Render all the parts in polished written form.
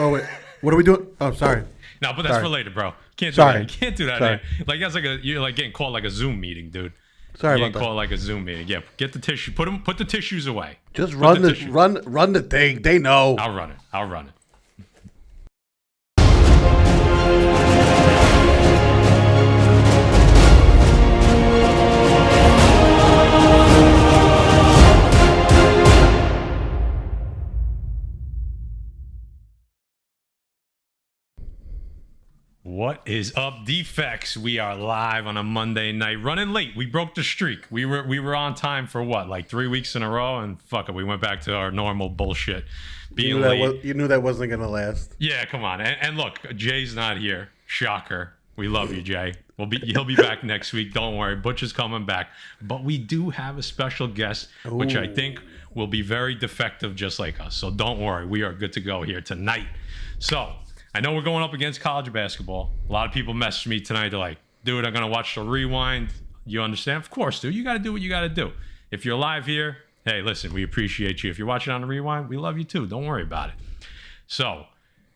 Oh wait, what are we doing? Oh, sorry. No, but that's for later, bro. Can't do Sorry. that. You can't do that. Sorry. Like that's like you're like getting called like a Zoom meeting, dude. Sorry You're about getting called like a Zoom meeting. Yeah, get the tissue. Put the tissues away. Just run the thing. They know. I'll run it. What is up, Defects? We are live on a Monday night, running late. We broke the streak. We were on time for what, like 3 weeks in a row, and fuck it, we went back to our normal bullshit. Being late. You knew that wasn't gonna last. Yeah, come on. And look, Jay's not here. Shocker. We love you, Jay. He'll be back next week. Don't worry. Butch is coming back. But we do have a special guest, which I think will be very defective, just like us. So don't worry. We are good to go here tonight. So I know we're going up against college basketball. A lot of people messaged me tonight. They're like, dude, I'm going to watch the rewind. You understand? Of course, dude. You got to do what you got to do. If you're live here, hey, listen, we appreciate you. If you're watching on the rewind, we love you too. Don't worry about it. So,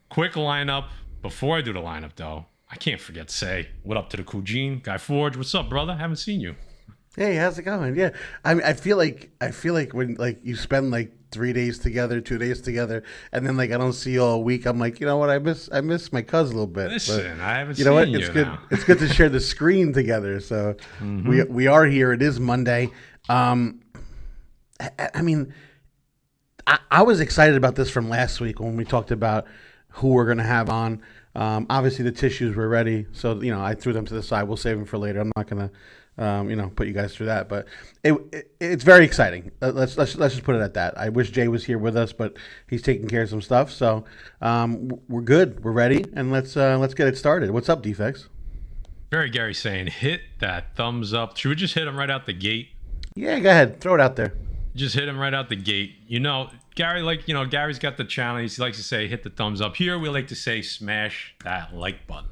quick lineup. Before I do the lineup, though, I can't forget to say what up to the Cougine. Guy Forge, what's up, brother? Haven't seen you. Hey, how's it going? Yeah, I mean, I feel like when like you spend like 3 days together, 2 days together, and then like I don't see you all week. I'm like, you know what? I miss my cousin a little bit. Listen, but, I haven't you know seen what? you It's good. now. It's good to share the screen together. So we are here. It is Monday. I mean, I was excited about this from last week when we talked about who we're gonna have on. Obviously the tissues were ready, so I threw them to the side. We'll save them for later. I'm not gonna put you guys through that, but it's very exciting. Let's just put it at that. I wish Jay was here with us, but he's taking care of some stuff. So we're good. We're ready, and let's get it started. What's up, Defects? Very Gary saying, hit that thumbs up. Should we just hit him right out the gate? Yeah, go ahead. Throw it out there. Just hit him right out the gate. Gary, Gary's got the channel. He likes to say, hit the thumbs up. Here, we like to say, smash that like button.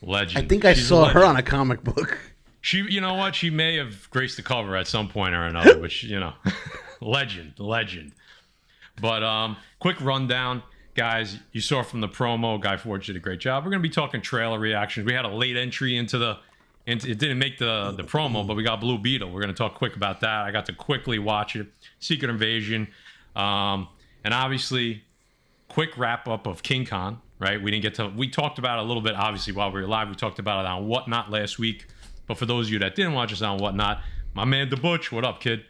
Legend. I think I saw her on a comic book. She, you know what? She may have graced the cover at some point or another, but legend. But quick rundown, guys. You saw from the promo, Guy Forge did a great job. We're gonna be talking trailer reactions. We had a late entry into it didn't make the promo, but we got Blue Beetle. We're gonna talk quick about that. I got to quickly watch it. Secret Invasion, and obviously, quick wrap up of King Khan. Right, we talked about it a little bit, obviously, while we were live. We talked about it on Whatnot last week. But for those of you that didn't watch us on Whatnot, my man, the Butch, what up, kid?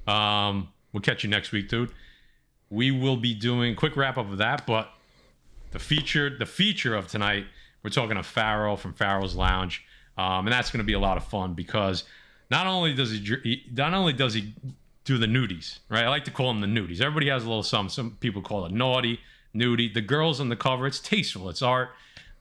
We'll catch you next week, dude. We will be doing quick wrap up of that, but the feature of tonight, we're talking to Faro from Faro's Lounge, and that's going to be a lot of fun because not only does he do the nudies, right? I like to call them the nudies. Everybody has a little something. Some people call it naughty. Nudie. The girls on the cover, it's tasteful, it's art,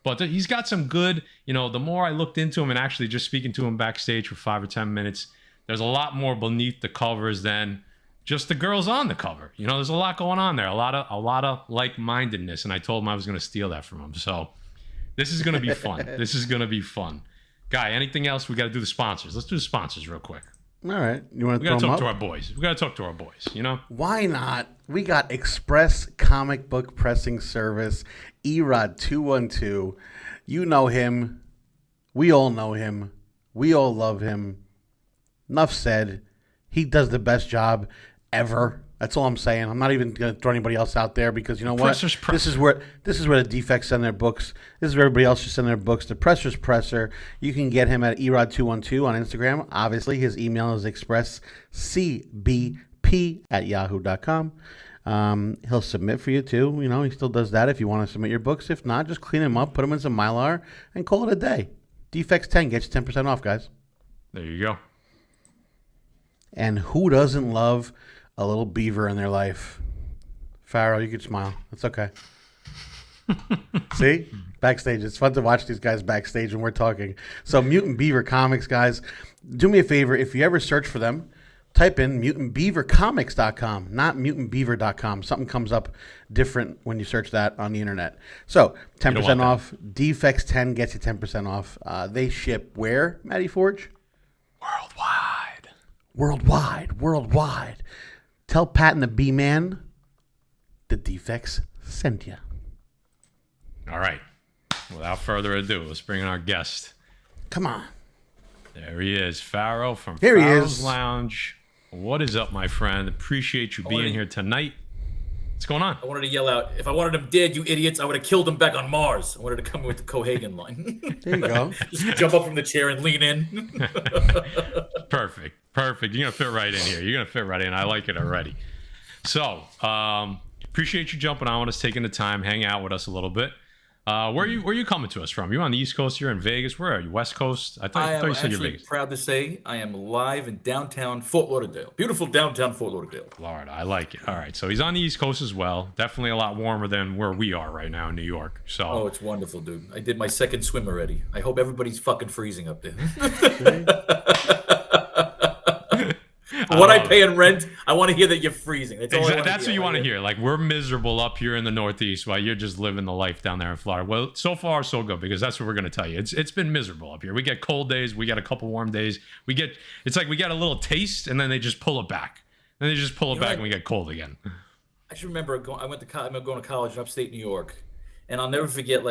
but he's got some good, the more I looked into him and actually just speaking to him backstage for 5 or 10 minutes, there's a lot more beneath the covers than just the girls on the cover. There's a lot going on there, a lot of like-mindedness, and I told him I was going to steal that from him. So this is going to be fun. This is going to be fun. Guy, anything else? We got to do the sponsors. Let's do the sponsors real quick. All right. You want to We got to talk to our boys. We got to talk to our boys, Why not? We got Express Comic Book Pressing Service, Erod 212. You know him. We all know him. We all love him. Enough said. He does the best job ever. That's all I'm saying. I'm not even going to throw anybody else out there because you know what? This is where the Defects send their books. This is where everybody else should send their books. The Presser's Presser. You can get him at Erod212 on Instagram. Obviously, his email is expresscbp@yahoo.com. He'll submit for you too. He still does that if you want to submit your books. If not, just clean them up, put them in some Mylar, and call it a day. Defects 10 gets you 10% off, guys. There you go. And who doesn't love a little beaver in their life? Faro, you could smile. It's okay. See? Backstage. It's fun to watch these guys backstage when we're talking. So Mutant Beaver Comics, guys. Do me a favor. If you ever search for them, type in mutantbeavercomics.com, not mutantbeaver.com. Something comes up different when you search that on the internet. So 10% off. Defects 10 gets you 10% off. They ship where, Matty Forge? worldwide. Tell Pat and the B-Man the Defects sent you. All right. Without further ado, let's bring in our guest. Come on. There he is, Faro from Here he Faro's is. Lounge. What is up, my friend? Appreciate you being here tonight. What's going on? I wanted to yell out, if I wanted him dead, you idiots, I would have killed him back on Mars. I wanted to come in with the Cohagen line. There you go. Just jump up from the chair and lean in. Perfect. You're going to fit right in here. You're going to fit right in. I like it already. So, appreciate you jumping on with us, taking the time, hang out with us a little bit. Where are you coming to us from? You're on the East Coast. You're in Vegas. Where are you? West Coast? I thought you said you're Vegas. Proud to say I am live in downtown Fort Lauderdale. Beautiful downtown Fort Lauderdale. Florida. I like it. All right. So he's on the East Coast as well. Definitely a lot warmer than where we are right now in New York. So. Oh, it's wonderful, dude. I did my second swim already. I hope everybody's fucking freezing up there. What I pay in rent, I want to hear that you're freezing. That's what you want to hear. Like, we're miserable up here in the Northeast while you're just living the life down there in Florida. Well, so far, so good, because that's what we're going to tell you. It's been miserable up here. We get cold days. We get a couple warm days. It's like we get a little taste, and then they just pull it back. Then they just pull it back, and we get cold again. I just remember I'm going to college in upstate New York, and I'll never forget,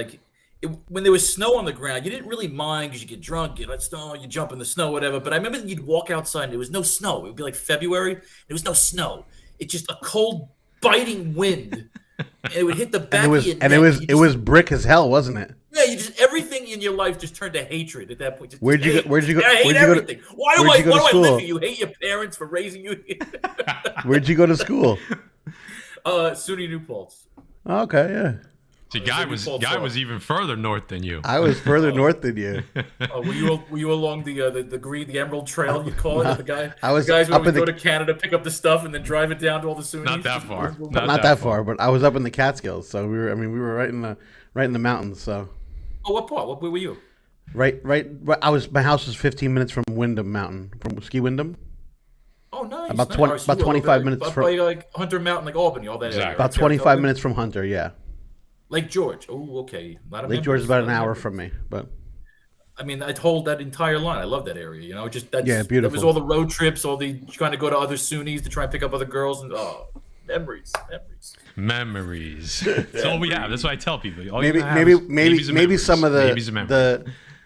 when there was snow on the ground, you didn't really mind because you get drunk, you let snow, you jump in the snow, whatever. But I remember you'd walk outside and there was no snow. It would be like February. There was no snow. It's just a cold, biting wind. And it would hit the back of your neck. It was brick as hell, wasn't it? Yeah, everything in your life just turned to hatred at that point. Where'd you go? I hate everything. Why do I live school? here? You hate your parents for raising you. Where'd you go to school? SUNY New Paltz. Okay, yeah. See, guy was even further north than you. I was further north than you. Were you along the Emerald Trail? You call it? I was the guys up would go to Canada, pick up the stuff, and then drive it down to all the SUNYs. Not that far. Not that far, but I was up in the Catskills, so we were right in the mountains. So. Oh, what part? Where were you? Right. My house was 15 minutes from Windham Mountain, from Ski Windham. Oh, nice. About 25 minutes from like Hunter Mountain, like Albany, all that. Exactly. Area. About 25 minutes from Hunter, yeah. Lake George. Oh, okay. Lake George is about an hour from me, but I mean, I'd hold that entire line. I love that area. Beautiful. It was all the road trips, all the trying to go to other SUNYs to try and pick up other girls, and memories. That's all we have. That's what I tell people. Maybe some of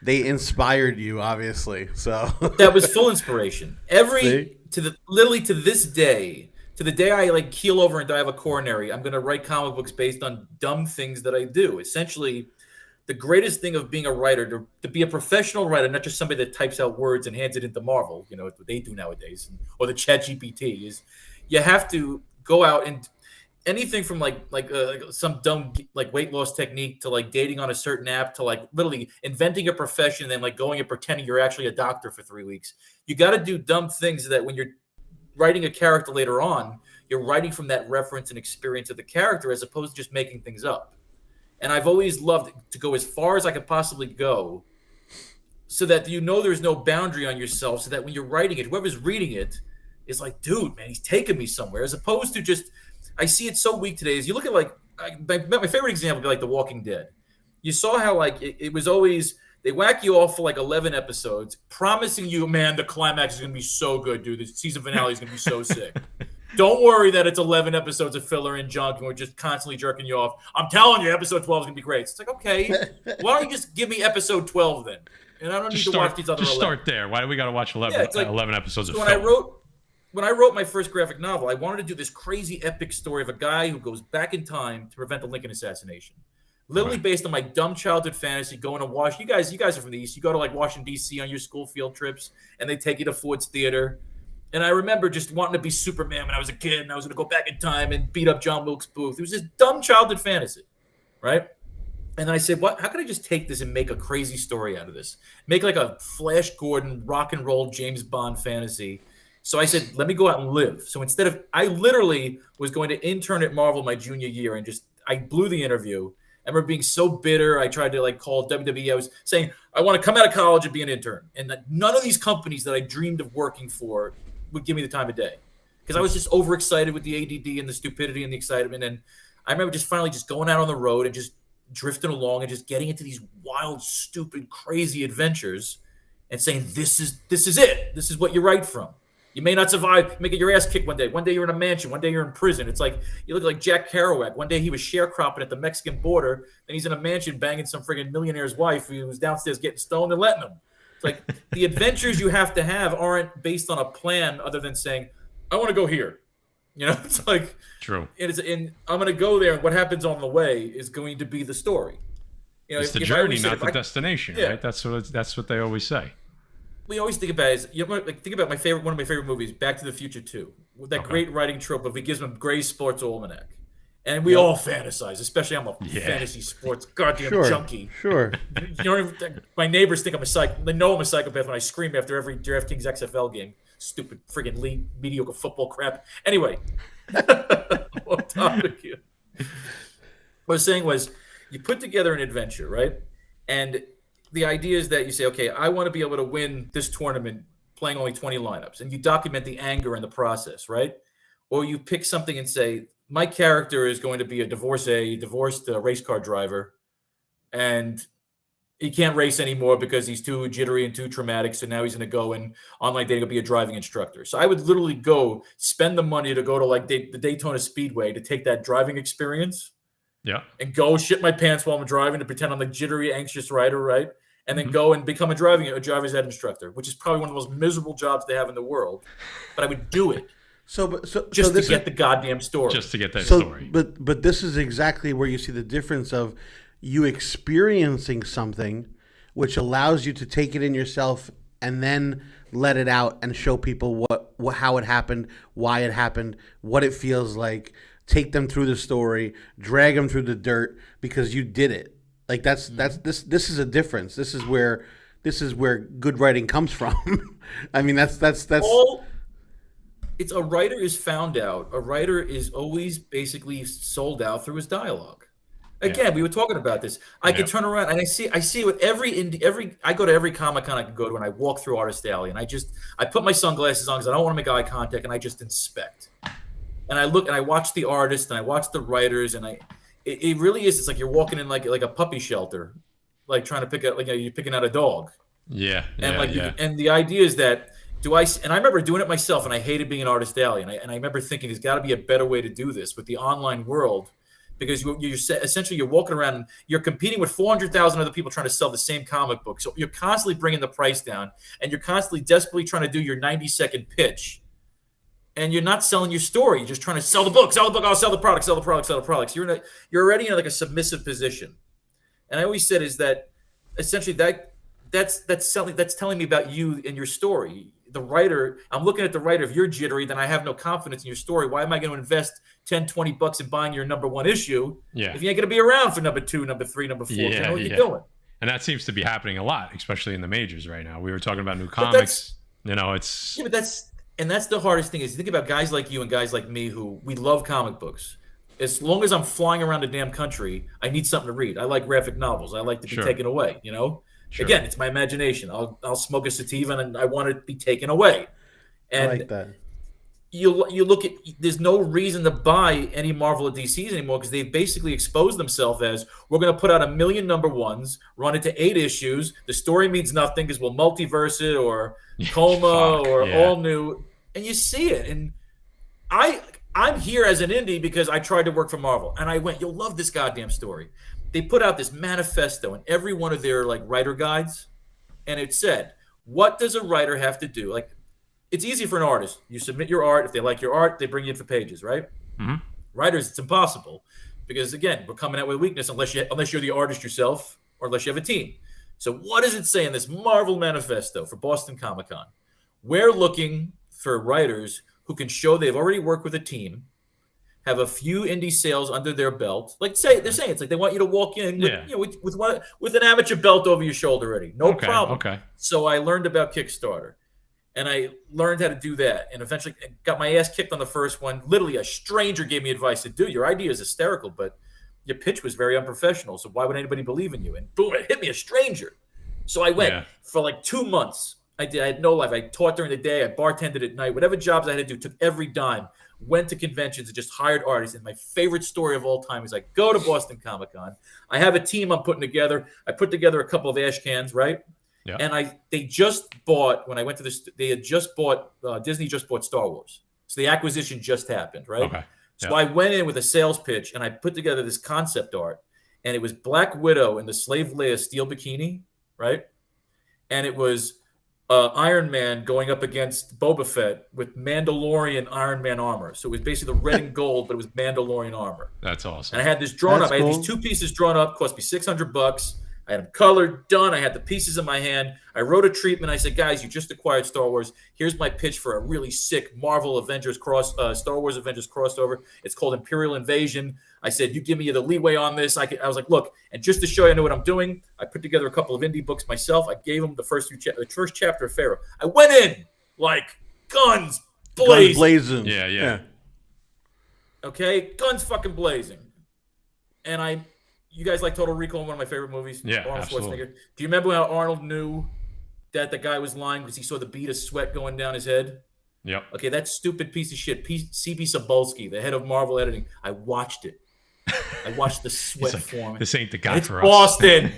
they inspired you, obviously. So that was full inspiration. Literally to this day. To the day I keel over and die of a coronary, I'm going to write comic books based on dumb things that I do. Essentially, the greatest thing of being a writer, to be a professional writer, not just somebody that types out words and hands it into Marvel, what they do nowadays, or the ChatGPT, is you have to go out and anything from some dumb weight loss technique to dating on a certain app to literally inventing a profession and then going and pretending you're actually a doctor for 3 weeks. You got to do dumb things so that when you're writing a character later on, you're writing from that reference and experience of the character as opposed to just making things up. And I've always loved to go as far as I could possibly go so that there's no boundary on yourself, so that when you're writing it, whoever's reading it is like, dude, man, he's taking me somewhere, as opposed to just, I see it so weak today. As you look at my favorite example would be The Walking Dead. You saw how it was always, they whack you off for 11 episodes, promising you, man, the climax is going to be so good, dude. The season finale is going to be so sick. Don't worry that it's 11 episodes of filler and junk and we're just constantly jerking you off. I'm telling you, episode 12 is going to be great. It's like, okay, why don't you just give me episode 12 then? And I don't need to watch these other 11. Just start there. Why do we got to watch 11 episodes of filler? When I wrote my first graphic novel, I wanted to do this crazy epic story of a guy who goes back in time to prevent the Lincoln assassination. Literally based on my dumb childhood fantasy, going to Washington. You guys are from the East. You go to Washington, D.C. on your school field trips, and they take you to Ford's Theater. And I remember just wanting to be Superman when I was a kid, and I was going to go back in time and beat up John Wilkes Booth. It was this dumb childhood fantasy, right? And then I said, how can I just take this and make a crazy story out of this? Make a Flash Gordon, rock and roll James Bond fantasy. So I said, let me go out and live. So I literally was going to intern at Marvel my junior year, and I blew the interview. I remember being so bitter. I tried to call WWE. I was saying, I want to come out of college and be an intern. And none of these companies that I dreamed of working for would give me the time of day, because I was just overexcited with the ADD and the stupidity and the excitement. And I remember finally going out on the road and just drifting along and just getting into these wild, stupid, crazy adventures and saying, this is it. This is what you write from. You may not survive. You may get your ass kicked one day. One day you're in a mansion. One day you're in prison. It's like you look like Jack Kerouac. One day he was sharecropping at the Mexican border, and he's in a mansion banging some friggin' millionaire's wife who was downstairs getting stoned and letting him. It's like the adventures you have to have aren't based on a plan other than saying, I want to go here. You know, it's like true. I'm going to go there, and what happens on the way is going to be the story. You know, it's the journey, not the destination, right? That's what they always say. We always think about is think about one of my favorite movies, Back to the Future 2, with that great writing trope of he gives them Gray's Sports Almanac, and we all fantasize. Especially I'm a fantasy sports goddamn junkie. Sure. My neighbors think I'm a psych. They know I'm a psychopath when I scream after every DraftKings XFL game. Stupid friggin' league mediocre football crap. Anyway, what topic here? What I was saying was, you put together an adventure, right? And the idea is that you say, okay, I want to be able to win this tournament playing only 20 lineups. And you document the anger in the process, right? Or you pick something and say, my character is going to be a divorced race car driver. And he can't race anymore because he's too jittery and too traumatic. So now he's going to go and online dating to be a driving instructor. So I would literally go spend the money to go to like the Daytona Speedway to take that driving experience. Yeah. And go shit my pants while I'm driving to pretend I'm the jittery, anxious rider, right? And then go and become a driver's ed instructor, which is probably one of the most miserable jobs they have in the world. But I would do it. Just to get the goddamn story. Just to get that story. But this is exactly where you see the difference of you experiencing something, which allows you to take it in yourself and then let it out and show people how it happened, why it happened, what it feels like. Take them through the story, drag them through the dirt because you did it. Like this is a difference. This is where good writing comes from. I mean that's it's a writer is found out. A writer is always basically sold out through his dialogue. Again, we were talking about this. I could turn around and I see with I go to every Comic-Con I can go to, and I walk through Artist Alley, and I put my sunglasses on because I don't want to make eye contact, and I just inspect. And I look and I watch the artists and I watch the writers, and it really is. It's like you're walking in like a puppy shelter, like trying to pick out you're picking out a dog. Yeah. And the idea is that and I remember doing it myself, and I hated being an Artist Alley, and I remember thinking there's got to be a better way to do this with the online world, because you're walking around and you're competing with 400,000 other people trying to sell the same comic book. So you're constantly bringing the price down, and you're constantly desperately trying to do your 90-second pitch. And you're not selling your story. You're just trying to sell the book. I'll sell the product. You're already in like a submissive position. And I always said is that essentially that's telling me about you and your story. The writer, I'm looking at the writer. If you're jittery, then I have no confidence in your story. Why am I going to invest $10-20 in buying your number one issue if you ain't going to be around for number 2, number 3, number 4? You know what you're doing. And that seems to be happening a lot, especially in the majors right now. We were talking about new comics. It's And that's the hardest thing is you think about guys like you and guys like me who we love comic books. As long as I'm flying around the damn country, I need something to read. I like graphic novels. I like to be taken away, you know? Sure. Again, it's my imagination. I'll smoke a sativa and I want to be taken away. And I like that. You look at there's no reason to buy any Marvel or DCs anymore because they've basically exposed themselves as we're going to put out 1 million number ones, run it to 8 issues. The story means nothing because we'll multiverse it or coma all new, and you see it. And I'm here as an indie because I tried to work for Marvel, and I went, you'll love this goddamn story. They put out this manifesto in every one of their like writer guides, and it said, what does a writer have to do? Like, it's easy for an artist. You submit your art. If they like your art, they bring you in for pages, right? Mm-hmm. Writers, it's impossible because, again, we're coming out with weakness unless you're the artist yourself or unless you have a team. So what does it say in this Marvel manifesto for Boston Comic-Con? We're looking for writers who can show they've already worked with a team, have a few indie sales under their belt. Like they're saying it's like they want you to walk in with an amateur belt over your shoulder already. No problem. Okay. So I learned about Kickstarter. And I learned how to do that and eventually got my ass kicked on the first one. Literally, a stranger gave me advice to do. Your idea is hysterical, but your pitch was very unprofessional. So why would anybody believe in you? And boom, it hit me, a stranger. So I went for like 2 months. I had no life. I taught during the day. I bartended at night. Whatever jobs I had to do, took every dime. Went to conventions and just hired artists. And my favorite story of all time is I go to Boston Comic-Con. I have a team I'm putting together. I put together a couple of ash cans, right? Yeah. And they just bought, when I went to this, they had just bought, Disney just bought Star Wars. So the acquisition just happened, right? Okay. So I went in with a sales pitch and I put together this concept art, and it was Black Widow in the Slave Leia steel bikini, right? And it was Iron Man going up against Boba Fett with Mandalorian Iron Man armor. So it was basically the red and gold, but it was Mandalorian armor. That's awesome. And I had this drawn That's up. I had cool. these 2 pieces drawn up, cost me $600. I had them colored, done. I had the pieces in my hand. I wrote a treatment. I said, guys, you just acquired Star Wars. Here's my pitch for a really sick Marvel Avengers Star Wars Avengers crossover. It's called Imperial Invasion. I said, you give me the leeway on this. I was like, look, and just to show you I know what I'm doing, I put together a couple of indie books myself. I gave them the first chapter of Faro. I went in like guns blazing. Guns blazing. Yeah. Okay, guns fucking blazing. And you guys like Total Recall, one of my favorite movies? Yeah, Arnold absolutely. Schwarzenegger. Do you remember how Arnold knew that the guy was lying because he saw the bead of sweat going down his head? Yep. Okay, that stupid piece of shit, C.B. Cebulski, the head of Marvel Editing, I watched it. I watched the sweat form. This ain't the guy It's for Boston.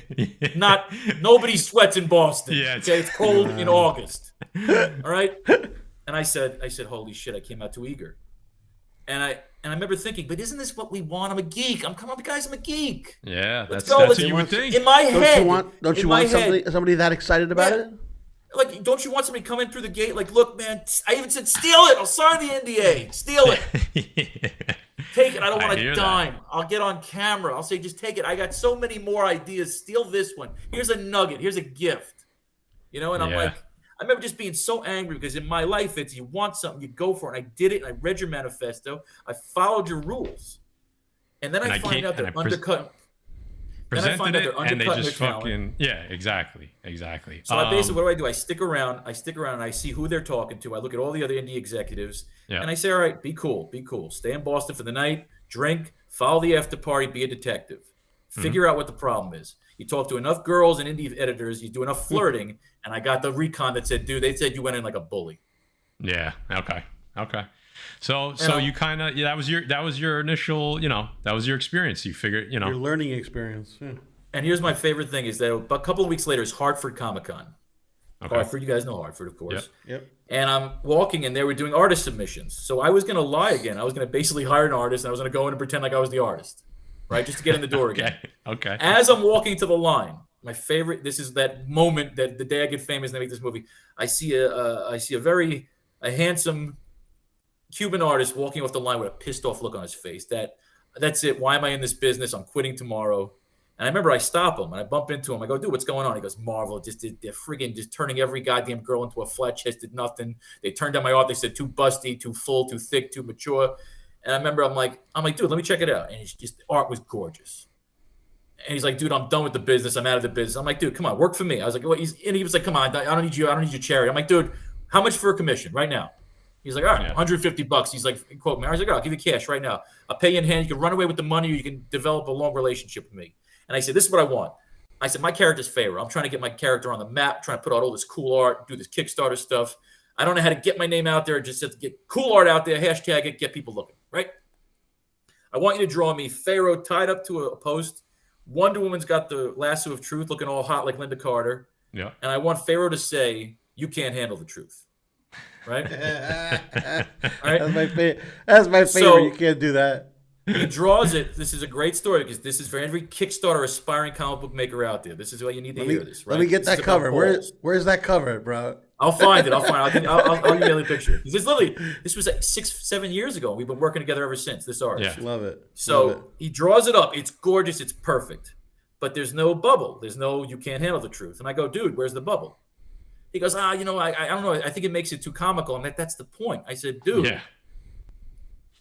us. Nobody sweats in Boston. Yeah, okay, it's cold in August. All right? And I said, holy shit, I came out too eager. And I remember thinking, but isn't this what we want? I'm a geek. Come on, guys, I'm a geek. Yeah, that's go. what you would think. In my head. Don't you want somebody that excited about it? Like, don't you want somebody coming through the gate? Like, look, man, I even said, steal it. I'll sign the NDA. Steal it. Take it. I don't want a dime. I'll get on camera. I'll say, just take it. I got so many more ideas. Steal this one. Here's a nugget. Here's a gift. And I'm like, I remember just being so angry because in my life, it's you want something, you go for it. And I did it. And I read your manifesto. I followed your rules. And then I find out they're undercutting. Presented it, and they just fucking exactly. So I basically, what do? I stick around and I see who they're talking to. I look at all the other indie executives, and I say, all right, be cool, stay in Boston for the night, drink, follow the after party, be a detective, figure out what the problem is. You talk to enough girls and indie editors, you do enough flirting, and I got the recon that said, dude, they said you went in like a bully. Yeah. Okay. So you kind of that was your initial, that was your experience. You figured, your learning experience. Yeah. And here's my favorite thing is that a couple of weeks later is Hartford Comic-Con. Okay. Hartford, you guys know Hartford, of course. Yep. And I'm walking and they were doing artist submissions. So I was going to lie again. I was going to basically hire an artist and I was going to go in and pretend like I was the artist, right? Just to get in the door again. Okay. As I'm walking to the line, my favorite, this is that moment that the day I get famous and I make this movie, I see a handsome Cuban artist walking off the line with a pissed off look on his face. That's it. Why am I in this business? I'm quitting tomorrow. And I remember I stop him and I bump into him. I go, dude, what's going on? He goes, Marvel, they're friggin' just turning every goddamn girl into a flat-chested nothing. They turned down my art. They said too busty, too full, too thick, too mature. And I remember I'm like, dude, let me check it out. And it's just, the art was gorgeous. And he's like, dude, I'm done with the business. I'm out of the business. I'm like, dude, come on, work for me. I was like, well, and he was like, come on, I don't need you. I don't need your charity. I'm like, dude, how much for a commission right now? He's like, all right, $150. He's like, quote me. I was like, I'll give you cash right now. I'll pay you in hand. You can run away with the money or you can develop a long relationship with me. And I said, this is what I want. I said, my character's Faro. I'm trying to get my character on the map, trying to put out all this cool art, do this Kickstarter stuff. I don't know how to get my name out there. Just have to get cool art out there, hashtag it, get people looking, right? I want you to draw me Faro tied up to a post. Wonder Woman's got the lasso of truth looking all hot like Linda Carter. Yeah. And I want Faro to say, you can't handle the truth. Right? All right? That's my favorite. So, you can't do that. He draws it. This is a great story because this is for every Kickstarter aspiring comic book maker out there. This is why you need to hear this. Right? Let me get that cover. Where's that cover, bro? I'll find it. I'll email you a picture. This was like 6-7 years ago. We've been working together ever since. This artist. Yeah. Love it. So he draws it up. It's gorgeous. It's perfect. But there's no bubble. There's no, you can't handle the truth. And I go, dude, where's the bubble? He goes, I don't know. I think it makes it too comical. And that's the point. I said, dude,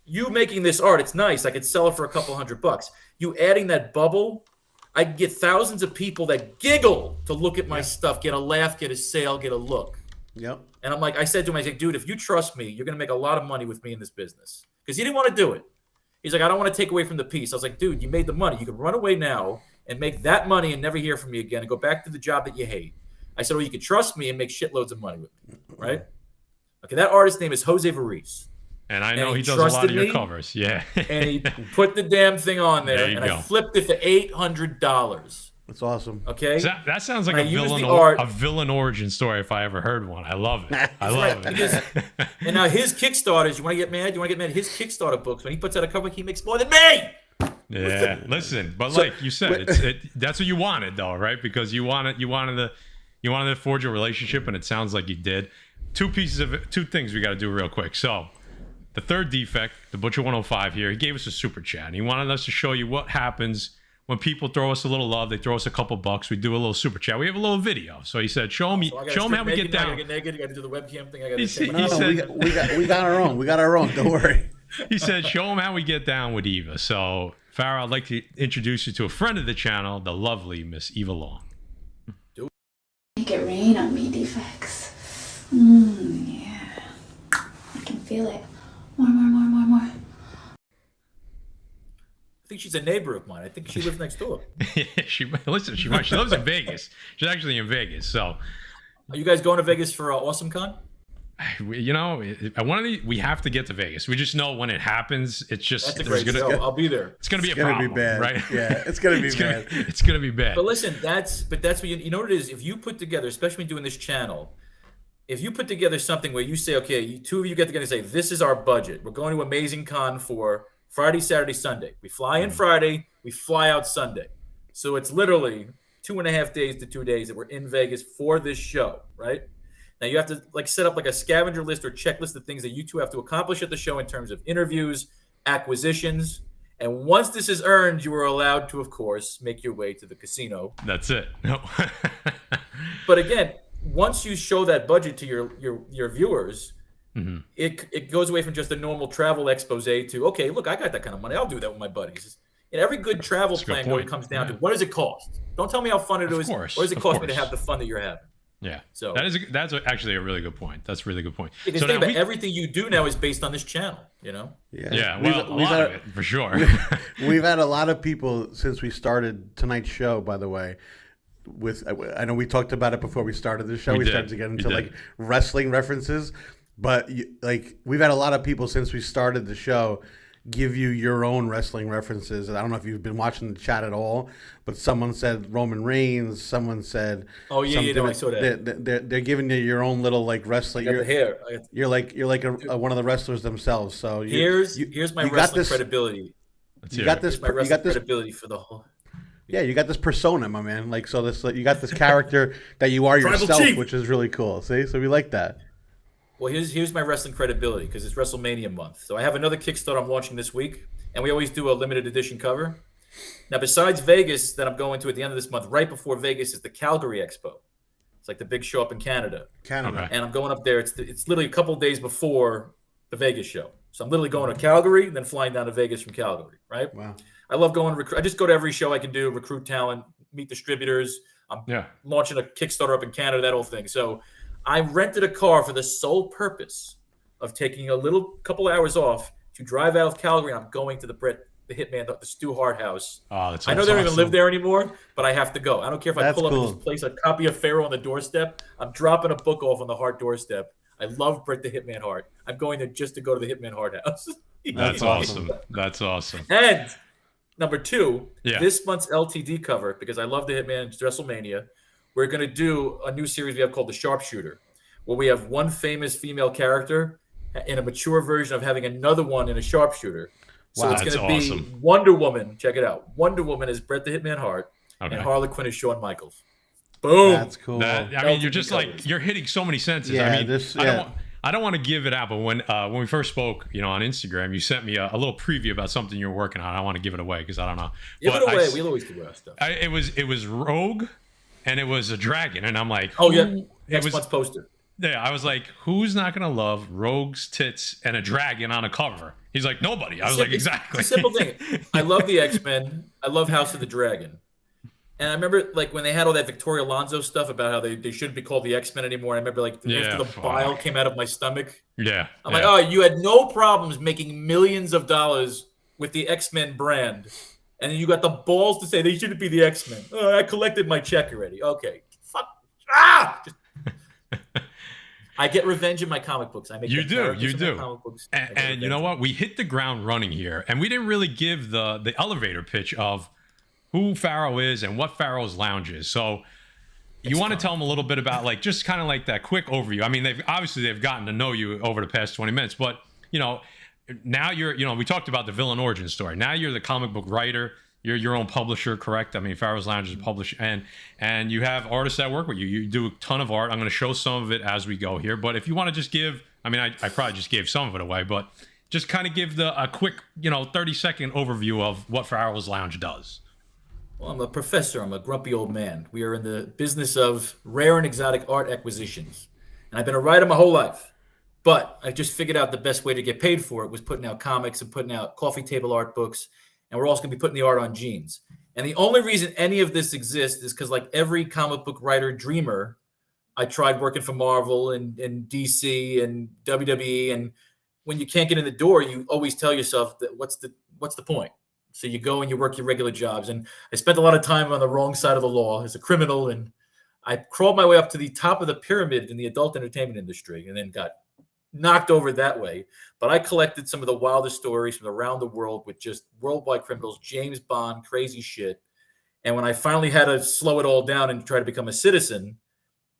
you making this art, it's nice. I could sell it for a couple $100. You adding that bubble, I could get thousands of people that giggle to look at my stuff, get a laugh, get a sale, get a look. Yep. And I said to him, dude, if you trust me, you're going to make a lot of money with me in this business. Because he didn't want to do it. He's like, I don't want to take away from the piece. I was like, dude, you made the money. You can run away now and make that money and never hear from me again and go back to the job that you hate. I said, well, you can trust me and make shitloads of money with me, right? Okay, that artist's name is Jose Variz. And I know he does a lot of your covers. Yeah. And he put the damn thing on there and I flipped it for $800. That's awesome. Okay, That sounds like When I a use villain, the art- a villain origin story if I ever heard one. I love it. I love it. Because- and now his Kickstarters, you want to get mad? You want to get mad? His Kickstarter books, when he puts out a cover, he makes more than me. Yeah, listen, but So- like you said, that's what you wanted, though, right? Because you wanted to forge a relationship, and it sounds like you did. Two things we got to do real quick. So, the third defect, the Butcher 105 here, he gave us a super chat, and he wanted us to show you what happens when people throw us a little love. They throw us a couple bucks. We do a little super chat. We have a little video. So he said, "Show me, So show him how we get I down." gotta get naked. You got to do the webcam thing. I got He to said- take he my said- we got our own. We got our own. Don't worry. He said, "Show him how we get down with Eva." So, Farrah, I'd like to introduce you to a friend of the channel, the lovely Miss Eva Long. Make it rain on me, Defects. Yeah. I can feel it. More. I think she's a neighbor of mine. I think she lives next door. She lives in Vegas. She's actually in Vegas. So, Are you guys going to Vegas for Awesome Con? you know, we have to get to Vegas. We just know when it happens, it's just That's a great show. I'll be there. it's gonna be It's a gonna problem, be bad. right? Yeah, it's gonna be bad. It's gonna be bad. But listen, that's what you know what it is. If you put together, especially when doing this channel, if you put together something where you say, okay, two of you get together and say, this is our budget. We're going to Amazing Con for Friday, Saturday, Sunday. We fly in Friday, we fly out Sunday. So it's literally 2.5 days to 2 days that we're in Vegas for this show, right? Now you have to set up like a scavenger list or checklist of things that you two have to accomplish at the show in terms of interviews, acquisitions. And once this is earned, you are allowed to, of course, make your way to the casino. That's it. No. But again, once you show that budget to your viewers, Mm-hmm. it goes away from just a normal travel expose to, okay, look, I got that kind of money. I'll do that with my buddies. And every good travel That's a good plan really point. comes down to Yeah. what does it cost? Don't tell me how fun it is. course, What does it of cost me to course. have the fun that you're having? Yeah. So- that's actually a really good point. That's a really good point. Because So think now about everything you do now is based on this channel, you know? yeah, We've- well, a we've lot had- of it for sure. We've had a lot of people since we started tonight's show, by the way. I know we talked about it before we started the show. We We did. started to get We into did. like wrestling references, but we've had a lot of people since we started the show give you your own wrestling references. And I don't know if you've been watching the chat at all, but someone said Roman Reigns. Someone said, Oh, yeah, something no, I saw that. They're giving you your own little like wrestling. I got the hair. You're like one of the wrestlers themselves. So Here's my you got wrestling this- credibility. Let's You hear got it. this. My You wrestling got this. credibility for the whole. Yeah, you got this persona, my man. Like so, you got this character that you are Tribal yourself, Chief. which is really cool. See, so we like that. Well, here's my wrestling credibility because it's WrestleMania month. So I have another Kickstarter I'm launching this week, and we always do a limited edition cover. Now, besides Vegas, that I'm going to at the end of this month, right before Vegas is the Calgary Expo. It's like the big show up in Canada, Canada. Okay. and I'm going up there. It's literally a couple of days before the Vegas show. So I'm literally going to Calgary, then flying down to Vegas from Calgary. Right? Wow. I love going to recruit. I just go to every show I can do, recruit talent, meet distributors. I'm Yeah. launching a Kickstarter up in Canada, that whole thing. So I rented a car for the sole purpose of taking a little couple hours off to drive out of Calgary. I'm going to the Hitman, the Stu Hart house. Oh, that's I know they don't even awesome. live there anymore, but I have to go. I don't care if I That's pull up cool. and just place a copy of Faro on the doorstep. I'm dropping a book off on the Hart doorstep. I love Bret the Hitman Hart. I'm going there just to go to the Hitman Hart house. That's awesome. That's awesome. And number two, Yeah. this month's LTD cover, because I love the Hitman, it's WrestleMania, we're going to do a new series we have called The Sharpshooter, where we have one famous female character in a mature version of having another one in a sharpshooter. So Wow, it's going to that's be awesome. Wonder Woman. Check it out. Wonder Woman is Bret the Hitman Hart, Okay. and Harley Quinn is Shawn Michaels. Boom. That's cool. I mean, you're LTD just covers. like you're hitting so many senses. Yeah, I mean, yeah. I don't want to give it out, but when we first spoke, on Instagram, you sent me a little preview about something you're working on. I don't want to give it away because I don't know. Give But it away. I- We'll always do our stuff. it was Rogue, and it was a dragon, and I'm like, Oh, yeah. who- It Next was month's poster. yeah. I was like, who's not gonna love Rogue's tits and a dragon on a cover? He's like, nobody. I was like, exactly. It's a simple thing. I love the X-Men. I love House of the Dragon. And I remember when they had all that Victoria Alonso stuff about how they shouldn't be called the X-Men anymore. I remember Yeah, after the fuck. bile came out of my stomach. Yeah. I'm yeah. like, oh, you had no problems making millions of dollars with the X-Men brand. And then you got the balls to say they shouldn't be the X-Men. Oh, I collected my check already. Okay. Fuck. Ah! I get revenge in my comic books. I make You the do, characters you in my do. comic books. I get And you know revenge. what? We hit the ground running here, and we didn't really give the elevator pitch of who Faro is and what Faro's Lounge is. So you want to tell them a little bit about like just kind of like that quick overview. I mean, they've gotten to know you over the past 20 minutes, but now you're we talked about the villain origin story. Now you're the comic book writer. You're your own publisher, correct? I mean, Faro's Lounge is published, and you have artists that work with you. You do a ton of art. I'm going to show some of it as we go here, but if you want to just give, I mean, I probably just gave some of it away, but just kind of give a quick 30-second overview of what Faro's Lounge does. Well, I'm a professor. I'm a grumpy old man. We are in the business of rare and exotic art acquisitions. And I've been a writer my whole life. But I just figured out the best way to get paid for it was putting out comics and putting out coffee table art books. And we're also going to be putting the art on jeans. And the only reason any of this exists is because, like every comic book writer dreamer, I tried working for Marvel and DC and WWE. And when you can't get in the door, you always tell yourself that what's the point? So you go and you work your regular jobs. And I spent a lot of time on the wrong side of the law as a criminal. And I crawled my way up to the top of the pyramid in the adult entertainment industry and then got knocked over that way. But I collected some of the wildest stories from around the world with just worldwide criminals, James Bond, crazy shit. And when I finally had to slow it all down and try to become a citizen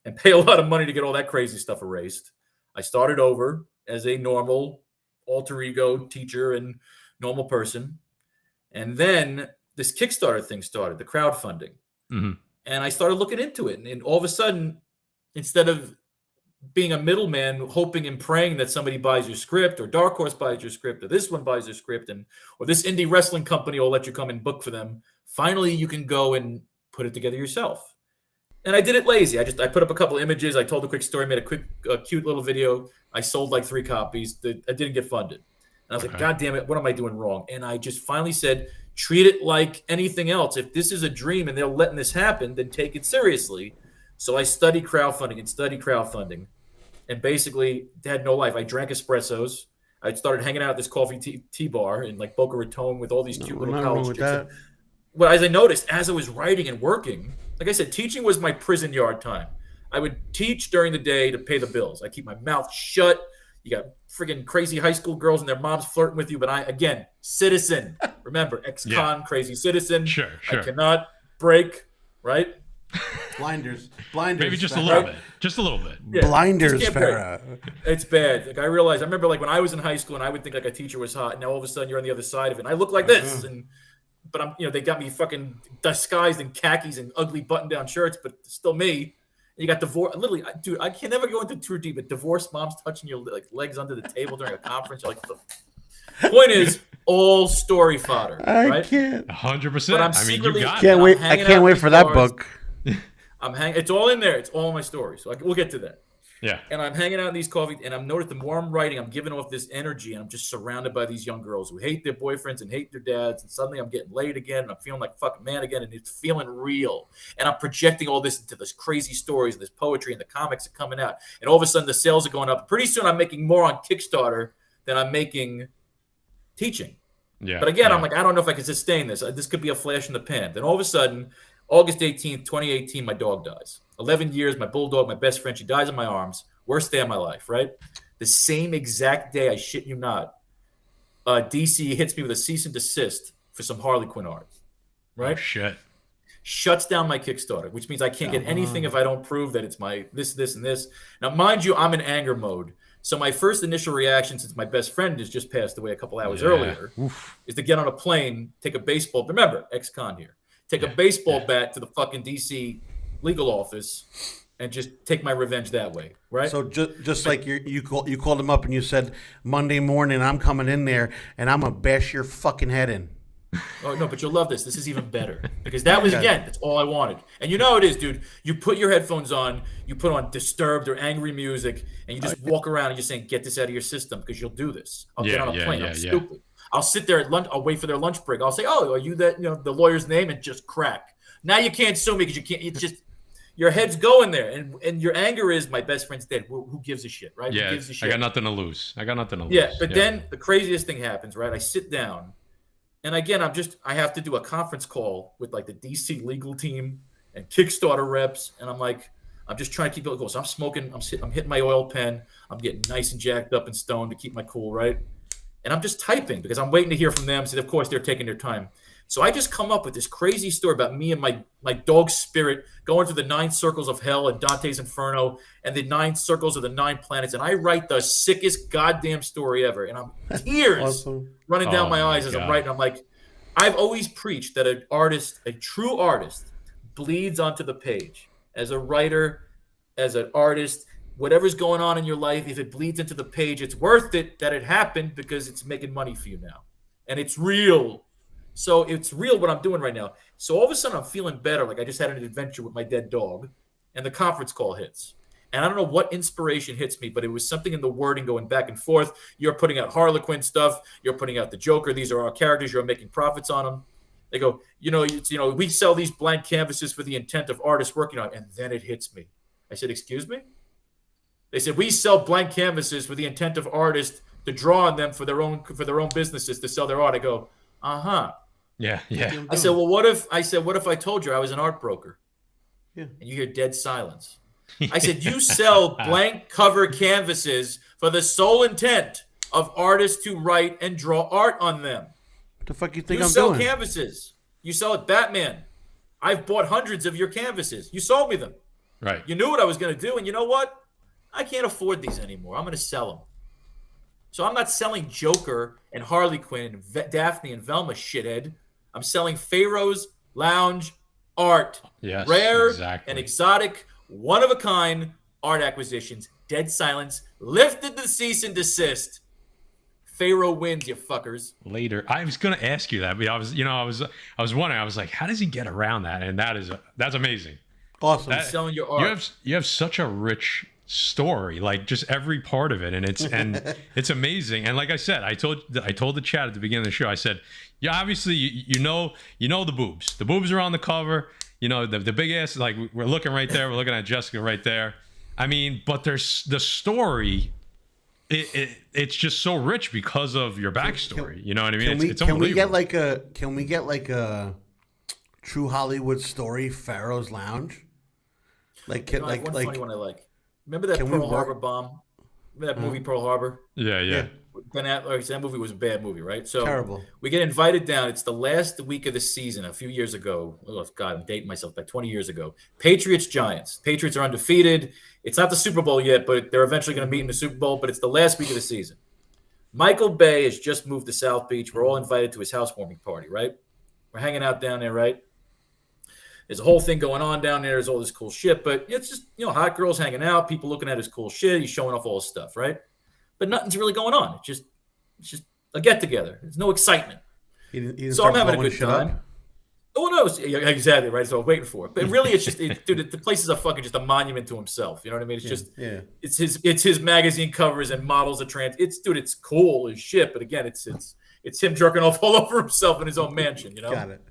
and pay a lot of money to get all that crazy stuff erased, I started over as a normal alter ego teacher and normal person. And then this Kickstarter thing started, the crowdfunding. Mm-hmm. And I started looking into it. And all of a sudden, instead of being a middleman, hoping and praying that somebody buys your script or Dark Horse buys your script or this one buys your script or this indie wrestling company will let you come and book for them, finally you can go and put it together yourself. And I did it lazy. I put up a couple images. I told a quick story, made a cute little video. I sold like 3 copies. I didn't get funded. And I was like, God damn it, what am I doing wrong? And I just finally said, treat it like anything else. If this is a dream and they're letting this happen, then take it seriously. So I studied crowdfunding and basically had no life. I drank espressos. I started hanging out at this coffee tea bar in like Boca Raton with all these cute little college chicks. Well, as I noticed, as I was writing and working, like I said, teaching was my prison yard time. I would teach during the day to pay the bills. I keep my mouth shut. You got friggin' crazy high school girls and their moms flirting with you. But citizen. Remember, ex-con, crazy citizen. Sure. I cannot break, right? Blinders. Maybe just a little bit. Just a little bit. Yeah, blinders, Farah. It's bad. Like I realized, I remember like when I was in high school and I would think like a teacher was hot. And now all of a sudden you're on the other side of it. And I look like this. But I'm, they got me fucking disguised in khakis and ugly button-down shirts, but it's still me. And you got divorce. Literally, dude, I can never go into too deep, but divorced moms touching your like legs under the table during a conference. You're like, the point is, all story fodder. I right? can't. 100%. I mean, you got can't wait. I can't wait for that book. It's all in there. It's all my story. So we'll get to that. Yeah. And I'm hanging out in these coffee, and I've noticed the more I'm writing, I'm giving off this energy, and I'm just surrounded by these young girls who hate their boyfriends and hate their dads, and suddenly I'm getting laid again, and I'm feeling like a fucking man again, and it's feeling real. And I'm projecting all this into this crazy stories and this poetry, and the comics are coming out, and all of a sudden the sales are going up. Pretty soon I'm making more on Kickstarter than I'm making teaching. Yeah. But again, I'm like, I don't know if I can sustain this. This could be a flash in the pan. Then all of a sudden, August 18th, 2018, my dog dies. 11 years, my bulldog, my best friend, she dies in my arms. Worst day of my life, right? The same exact day, I shit you not, DC hits me with a cease and desist for some Harley Quinn art, right? Oh, shit. Shuts down my Kickstarter, which means I can't get anything if I don't prove that it's my this, and this. Now, mind you, I'm in anger mode. So my first initial reaction, since my best friend has just passed away a couple hours earlier, is to get on a plane, take a baseball. Remember, ex-con here. Take a baseball bat to the fucking DC legal office and just take my revenge that way, right? So just like you called him up and you said, Monday morning I'm coming in there and I'm gonna bash your fucking head in. Oh no, but you'll love this. This is even better because that was that's all I wanted. And you know how it is, dude. You put your headphones on, you put on disturbed or angry music, and you just walk around and you're saying, "Get this out of your system," because you'll do this. I'll get on a plane. I'm stupid. I'll sit there at lunch. I'll wait for their lunch break. I'll say, "Oh, are you that? The lawyer's name?" And just crack. Now you can't sue me because you can't. It's just. Your head's going there, and your anger is my best friend's dead. Who gives a shit, right? Yeah, who gives a shit? I got nothing to lose. Yeah, but then the craziest thing happens, right? I sit down, and again, I have to do a conference call with like the DC legal team and Kickstarter reps, and I'm just trying to keep it cool. So I'm smoking, I'm hitting my oil pen, I'm getting nice and jacked up and stoned to keep my cool, right? And I'm just typing because I'm waiting to hear from them. So of course they're taking their time. So I just come up with this crazy story about me and my dog Spirit going through the 9 circles of hell and Dante's Inferno and the 9 circles of the 9 planets. And I write the sickest goddamn story ever. And I'm tears running down my eyes as I'm writing. I'm like, I've always preached that an artist, a true artist, bleeds onto the page. As a writer, as an artist, whatever's going on in your life, if it bleeds into the page, it's worth it that it happened because it's making money for you now. And it's real. So it's real what I'm doing right now. So all of a sudden I'm feeling better. Like I just had an adventure with my dead dog and the conference call hits. And I don't know what inspiration hits me, but it was something in the wording going back and forth. You're putting out Harlequin stuff. You're putting out the Joker. These are our characters. You're making profits on them. They go, we sell these blank canvases for the intent of artists working on it. And then it hits me. I said, excuse me? They said, we sell blank canvases for the intent of artists to draw on them for their own businesses to sell their art. I go, uh-huh. Yeah. I said, well, what if I told you I was an art broker? Yeah. And you hear dead silence. I said, you sell blank cover canvases for the sole intent of artists to write and draw art on them. What the fuck you think You I'm sell doing? canvases. You sell it Batman. I've bought hundreds of your canvases. You sold me them. Right. You knew what I was going to do. And you know what? I can't afford these anymore. I'm going to sell them. So I'm not selling Joker and Harley Quinn and Daphne and Velma, shithead. I'm selling Faro's Lounge art. Yes, rare exactly. and exotic, one-of-a-kind art acquisitions. Dead silence. Lifted the cease and desist. Faro wins, you fuckers. Later, I was going to ask you that, but I was wondering. I was like, how does he get around that? And that's amazing. Awesome. Selling your art. You have such a rich story, like just every part of it, and it's amazing. And like I said, I told the chat at the beginning of the show, I said, yeah, obviously you know the boobs are on the cover, the big ass, like we're looking right there, we're looking at Jessica right there. I mean, but there's the story, it's just so rich because of your backstory. You know what I mean? It's can we unbelievable. can we get like a true Hollywood story, Faro's Lounge? Like one funny one I like. Remember that Pearl Harbor bomb? Remember that movie Pearl Harbor? Yeah. That movie was a bad movie, right? So terrible. We get invited down. It's the last week of the season a few years ago. Oh, God, I'm dating myself, about 20 years ago. Patriots, Giants. Patriots are undefeated. It's not the Super Bowl yet, but they're eventually going to meet in the Super Bowl, but it's the last week of the season. Michael Bay has just moved to South Beach. We're all invited to his housewarming party, right? We're hanging out down there, right? There's a whole thing going on down there. There's all this cool shit, but it's just, hot girls hanging out, people looking at his cool shit. He's showing off all his stuff, right? But nothing's really going on. It's just a get together. There's no excitement. He didn't so I'm having a good time. Oh no, exactly right. So I was waiting for it. But really, it's just, dude, the place is a fucking just a monument to himself. You know what I mean? It's it's his magazine covers and models of it's cool as shit. But again, it's him jerking off all over himself in his own mansion. Got it.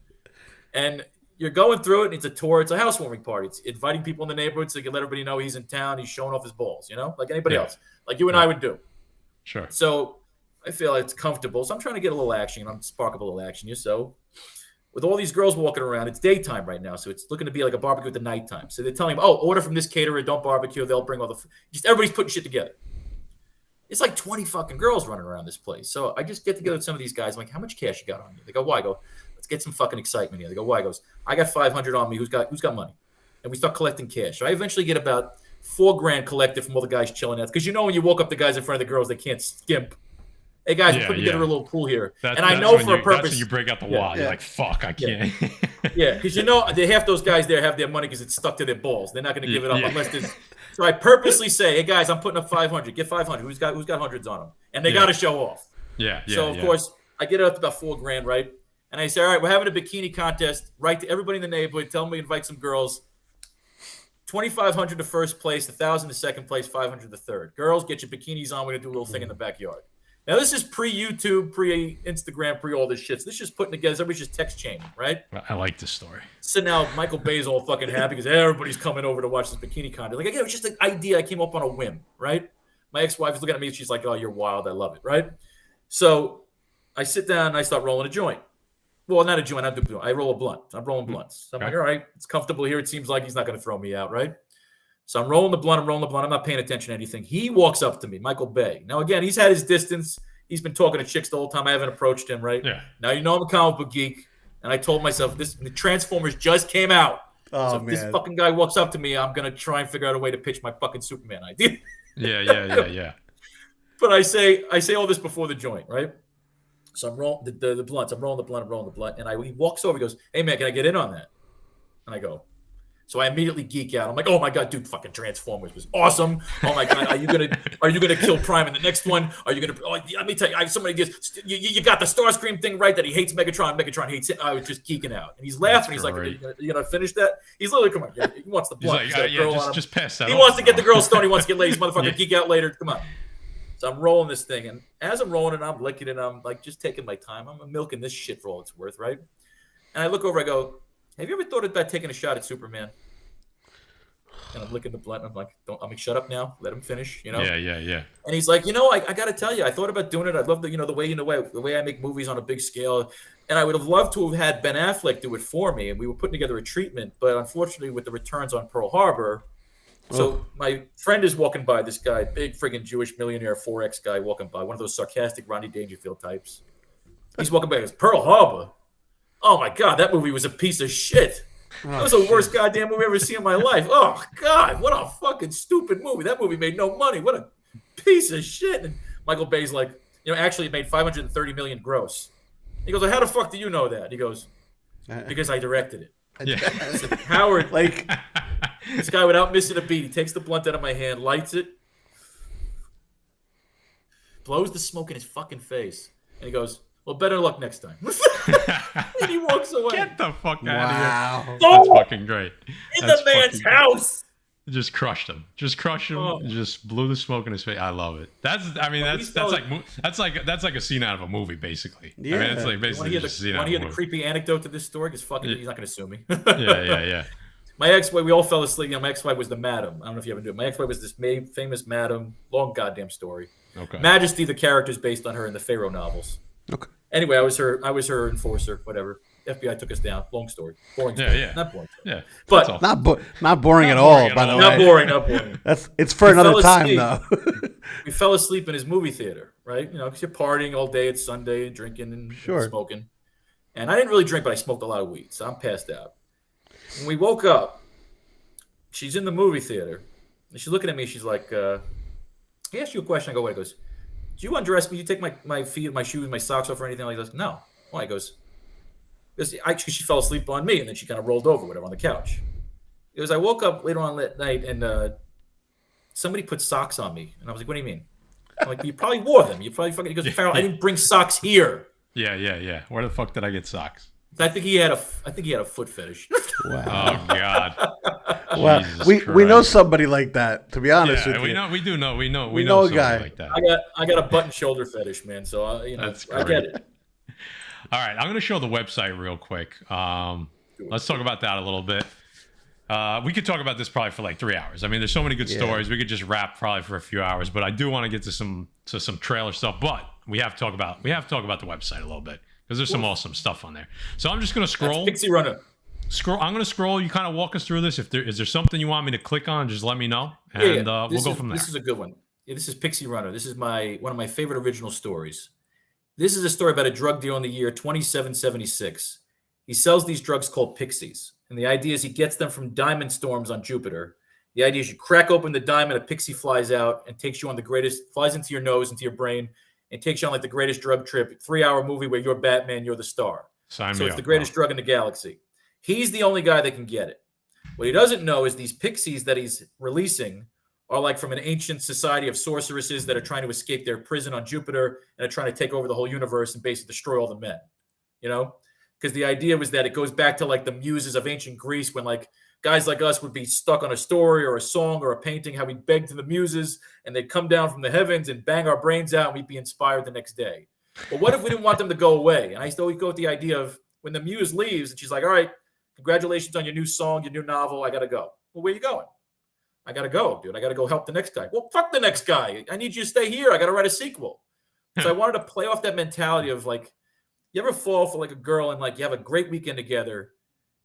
And you're going through it, and it's a tour. It's a housewarming party. It's inviting people in the neighborhood so you can let everybody know he's in town. He's showing off his balls, like anybody else, like you and I would do. Sure. So I feel it's comfortable. So I'm trying to get a little action. I'm spark up a little action. So with all these girls walking around, it's daytime right now. So it's looking to be like a barbecue at the nighttime. So they're telling me, order from this caterer. Don't barbecue. They'll bring all the food. Just everybody's putting shit together. It's like 20 fucking girls running around this place. So I just get together with some of these guys. I'm like, how much cash you got on you? They go, why? I go, let's get some fucking excitement here. They go, why? I goes, I got 500 on me. Who's got money? And we start collecting cash. So I eventually get about $4,000 collected from all the guys chilling out. Because when you walk up to guys in front of the girls, they can't skimp. Hey guys, we're putting together a little pool here. I know for a purpose. That's when you break out the wall. You're like, fuck, I can't. Because half those guys there have their money because it's stuck to their balls. They're not going to give it up unless there's. So I purposely say, hey guys, I'm putting up 500. Get 500. Who's got hundreds on them? And they got to show off. So of course I get it up to about $4,000, right? And I say, all right, we're having a bikini contest. Write to everybody in the neighborhood. Tell them we invite some girls. $2,500 to first place, $1,000 to second place, $500 to third. Girls, get your bikinis on. We're gonna do a little thing in the backyard. Now this is pre-YouTube, pre-Instagram, pre-all this shit. So this is just putting together. Everybody's just text chaining, right? I like this story. So now Michael Bay's all fucking happy because everybody's coming over to watch this bikini contest. Like again, it was just an idea I came up on a whim, right? My ex-wife is looking at me. She's like, "Oh, you're wild. I love it," right? So I sit down and I start rolling a joint. Well, not a joint. I roll a blunt. I'm rolling blunts. So I'm like, all right, it's comfortable here. It seems like he's not going to throw me out, right? So I'm rolling the blunt. I'm not paying attention to anything. He walks up to me, Michael Bay. Now, again, he's had his distance. He's been talking to chicks the whole time. I haven't approached him, right? Yeah. Now you know I'm a comic book geek, and I told myself the Transformers just came out. Oh, so if this fucking guy walks up to me, I'm gonna try and figure out a way to pitch my fucking Superman idea. Yeah. But I say all this before the joint, right? So I'm rolling the blunts. I'm rolling the blunt, and he walks over. He goes, "Hey man, can I get in on that?" And I go. So I immediately geek out. I'm like, "Oh my god, dude, fucking Transformers was awesome! Oh my god, are you gonna kill Prime in the next one? Are you gonna? Oh, let me tell you, somebody gets you got the Starscream thing right that he hates Megatron. Megatron hates it. I was just geeking out, and he's laughing. He's like, "You gonna finish that?" He's literally, "Come on, he wants the blunt. He's like, just pass that. He wants to get the girl stoned. He wants to get ladies, motherfucker. Geek out later. Come on." So I'm rolling this thing, and as I'm rolling it, I'm licking it. I'm like just taking my time. I'm milking this shit for all it's worth, right? And I look over. I go, "Have you ever thought about taking a shot at Superman?" And I'm licking the blunt. And I'm like, shut up now. Let him finish, you know? Yeah. And he's like, I got to tell you, I thought about doing it. I'd love the way I make movies on a big scale. And I would have loved to have had Ben Affleck do it for me. And we were putting together a treatment. But unfortunately, with the returns on Pearl Harbor, so my friend is walking by, this guy, big friggin' Jewish millionaire 4X guy walking by, one of those sarcastic Rodney Dangerfield types. He's walking by. He goes, "Pearl Harbor? Oh, my God, that movie was a piece of shit. That was the worst goddamn movie I've ever seen in my life. Oh, God, what a fucking stupid movie. That movie made no money. What a piece of shit." And Michael Bay's like, actually it made $530 million gross. He goes, "Well, how the fuck do you know that?" He goes, "Because I directed it." Yeah. I said, "Howard, like, this guy without missing a beat, he takes the blunt out of my hand, lights it, blows the smoke in his fucking face, and he goes, "Well, better luck next time." And he walks away. Get the fuck out of here. Oh! That's fucking great. That's the man's house. Just crushed him. Oh. Just blew the smoke in his face. I love it. That's like a scene out of a movie, basically. Yeah. I mean, it's like basically just a scene out of a movie. Want to hear the creepy anecdote to this story? Because he's not going to sue me. Yeah. My ex-wife, we all fell asleep. My ex-wife was the madam. I don't know if you ever knew it. My ex-wife was this famous madam. Long goddamn story. Okay. Majesty, the character's based on her in the Faro novels. Okay. Anyway, I was her enforcer, whatever. FBI took us down. Long story. Boring story. Yeah. Not boring. Yeah. But not boring at all, by the way. Not boring. It's for another time, though. We fell asleep in his movie theater, right? Because you're partying all day. It's Sunday, and drinking and smoking. And I didn't really drink, but I smoked a lot of weed, so I'm passed out. When we woke up, she's in the movie theater, and she's looking at me. She's like, "I asked you a question." I go, "What?" He goes, "Do you undress me? You take my feet, my shoes, my socks off or anything like that?" "No." Why? He goes, because she fell asleep on me, and then she kind of rolled over, whatever, on the couch. It was, I woke up later on that night, and somebody put socks on me. And I was like, "What do you mean?" I'm like, "You probably wore them. You probably fucking..." He goes, "Farrell, I didn't bring socks here." Yeah. Where the fuck did I get socks? I think he had a foot fetish. Wow. Oh, God. Well, we know somebody like that, to be honest with you. We know a guy like that. I got a button shoulder fetish, man. So I get it. All right, I'm going to show the website real quick. Let's talk about that a little bit. We could talk about this probably for like 3 hours. I mean, there's so many good stories. We could just rap probably for a few hours, but I do want to get to some trailer stuff. But we have to talk about the website a little bit because there's some awesome stuff on there. So I'm just going to scroll. That's Pixie Runner. I'm going to scroll. You kind of walk us through this. Is there something you want me to click on, just let me know, and we'll go from there. This is a good one. Yeah, this is Pixie Runner. This is one of my favorite original stories. This is a story about a drug dealer in the year 2776. He sells these drugs called pixies. And the idea is he gets them from diamond storms on Jupiter. The idea is you crack open the diamond, a pixie flies out and takes you on flies into your nose, into your brain, and takes you on like the greatest drug trip, 3-hour movie where you're Batman, you're the star. So it's the greatest drug in the galaxy. He's the only guy that can get it. What he doesn't know is these pixies that he's releasing are like from an ancient society of sorceresses that are trying to escape their prison on Jupiter and are trying to take over the whole universe and basically destroy all the men, Because the idea was that it goes back to like the muses of ancient Greece when like guys like us would be stuck on a story or a song or a painting, how we'd beg to the muses and they'd come down from the heavens and bang our brains out and we'd be inspired the next day. But what if we didn't want them to go away? And I used to always go with the idea of when the muse leaves and she's like, "All right, congratulations on your new song, your new novel. I got to go." "Well, where you going?" "I got to go, dude. I got to go help the next guy." "Well, fuck the next guy. I need you to stay here. I got to write a sequel." So I wanted to play off that mentality of like, you ever fall for like a girl and like you have a great weekend together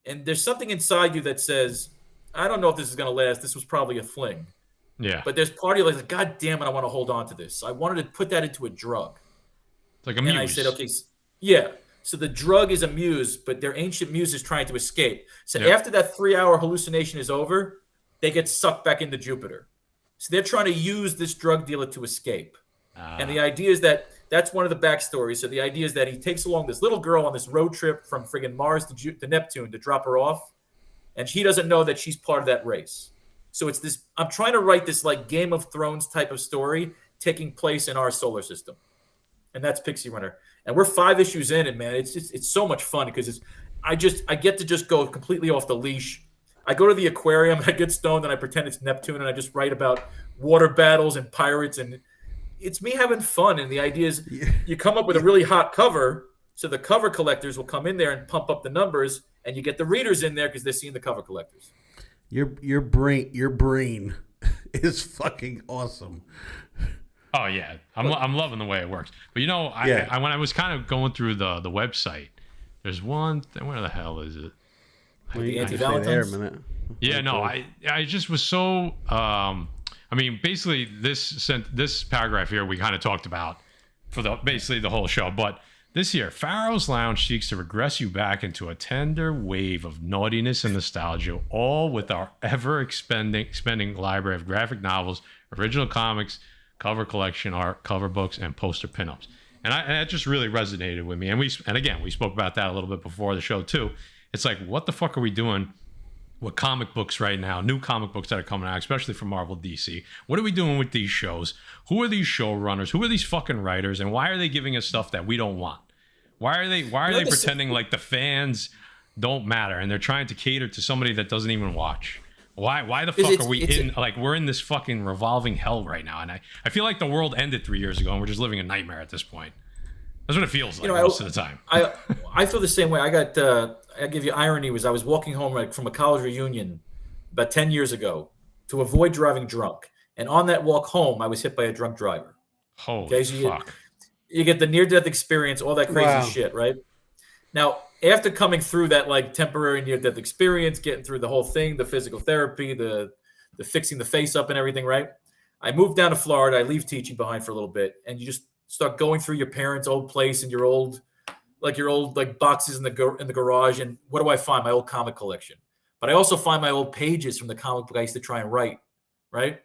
and there's something inside you that says, "I don't know if this is going to last. This was probably a fling." Yeah. But there's part of you like, "God damn it, I want to hold on to this." So I wanted to put that into a drug. It's like a And muse. I said, okay, yeah. So the drug is a muse, but their ancient muse is trying to escape. So after that 3-hour hallucination is over, they get sucked back into Jupiter. So they're trying to use this drug dealer to escape. And the idea is that's one of the backstories. So the idea is that he takes along this little girl on this road trip from friggin' Mars to Neptune to drop her off. And she doesn't know that she's part of that race. So it's this, I'm trying to write this like Game of Thrones type of story taking place in our solar system. And that's Pixie Runner. And we're 5 issues in, and man, it's so much fun because I get to just go completely off the leash. I go to the aquarium, I get stoned, and I pretend it's Neptune, and I just write about water battles and pirates, and it's me having fun. And the idea is you come up with a really hot cover, so the cover collectors will come in there and pump up the numbers, and you get the readers in there because they're seeing the cover collectors. Your brain is fucking awesome. Oh yeah, I'm loving the way it works. But I when I was kind of going through the website, there's one thing. Where the hell is it? The anti-Valentine's? Yeah, no, I just was so. I mean, basically this paragraph here we kind of talked about for basically the whole show. But this year, Faro's Lounge seeks to regress you back into a tender wave of naughtiness and nostalgia, all with our ever-expanding library of graphic novels, original comics, cover collection art, cover books, and poster pinups. And that just really resonated with me. And again, we spoke about that a little bit before the show too. It's like, what the fuck are we doing with comic books right now? New comic books that are coming out, especially from Marvel, DC. What are we doing with these shows? Who are these showrunners? Who are these fucking writers? And why are they giving us stuff that we don't want? Why are they pretending like the fans don't matter and they're trying to cater to somebody that doesn't even watch? Why the fuck are we in like we're in this fucking revolving hell right now? And I feel like the world ended 3 years ago and we're just living a nightmare at this point. That's what it feels like most of the time. I feel the same way. I give you irony. I was walking home from a college reunion about 10 years ago to avoid driving drunk. And on that walk home, I was hit by a drunk driver. Holy fuck. You get the near-death experience, all that crazy shit, right? Now, after coming through that like temporary near-death experience, getting through the whole thing, the physical therapy, the fixing the face up and everything, right? I moved down to Florida. I leave teaching behind for a little bit, and you just start going through your parents' old place and your old boxes in the garage. And what do I find? My old comic collection. But I also find my old pages from the comic book I used to try and write, right?